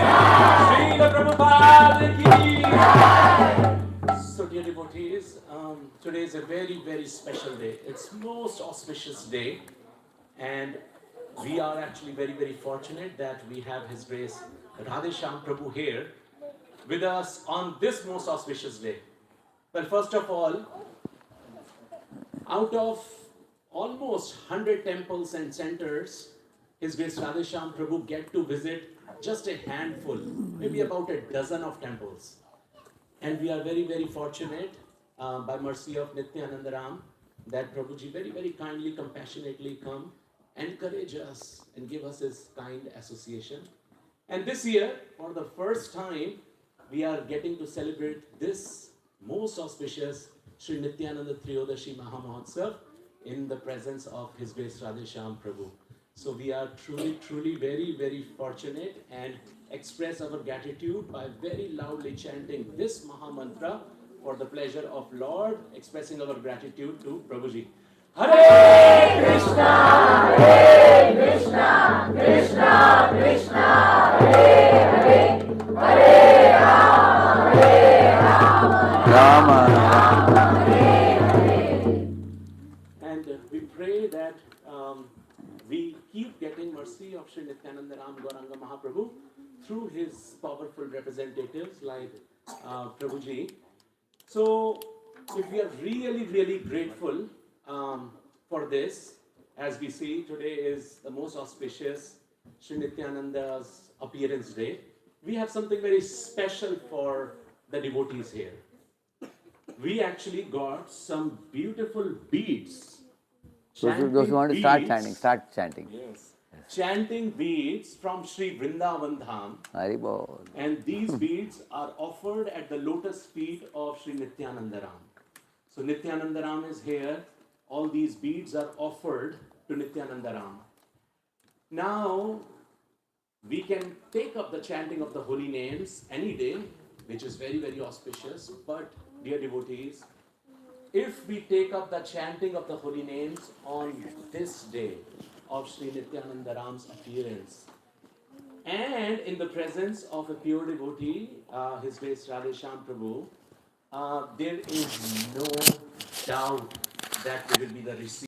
Srila Prabhupada ki jai. So dear devotees, today is a very, very special day. It's most auspicious day, and we are actually very, very fortunate that we have His Grace Radheshyam Prabhu here with us on this most auspicious day. Well, first of all, out of almost 100 temples and centers, His Grace Radheshyam Prabhu get to visit just a handful, maybe about a dozen of temples. And we are very, very fortunate, by mercy of Nityananda Ram, that Prabhuji very, very kindly, compassionately come, encourage us and give us his kind association. And this year, for the first time, we are getting to celebrate this most auspicious Sri Nityananda Trayodasi Mahamahotsav in the presence of His Grace Radheshyam Prabhu. So we are truly, truly very, very fortunate and express our gratitude by very loudly chanting this Mahamantra for the pleasure of Lord, expressing our gratitude to Prabhuji. Hare Krishna, Hare Krishna, Krishna Krishna, Hare Hare, Hare Rama, Hare Rama, Rama Hare Hare. And we pray that we keep getting mercy of Sri Nityananda Ram Gauranga Mahaprabhu through his powerful representatives like Prabhuji. So, if we are really, really grateful for this, as we see, today is the most auspicious Sri Nityananda's appearance day, we have something very special for the devotees here. We actually got some beautiful beads. Those who want to start chanting. Yes. Chanting beads from Sri Vrindavan Dham. Haribol. And these beads are offered at the lotus feet of Sri Nityananda Ram. So Nityananda Ram is here. All these beads are offered to Nityananda Ram. Now, we can take up the chanting of the holy names any day, which is very, very auspicious. But, dear devotees, if we take up the chanting of the holy names on this day of Sri Nityananda Ram's appearance, And in the presence of a pure devotee, His Grace Radheshyam Prabhu, there is no doubt that we will be the receiver.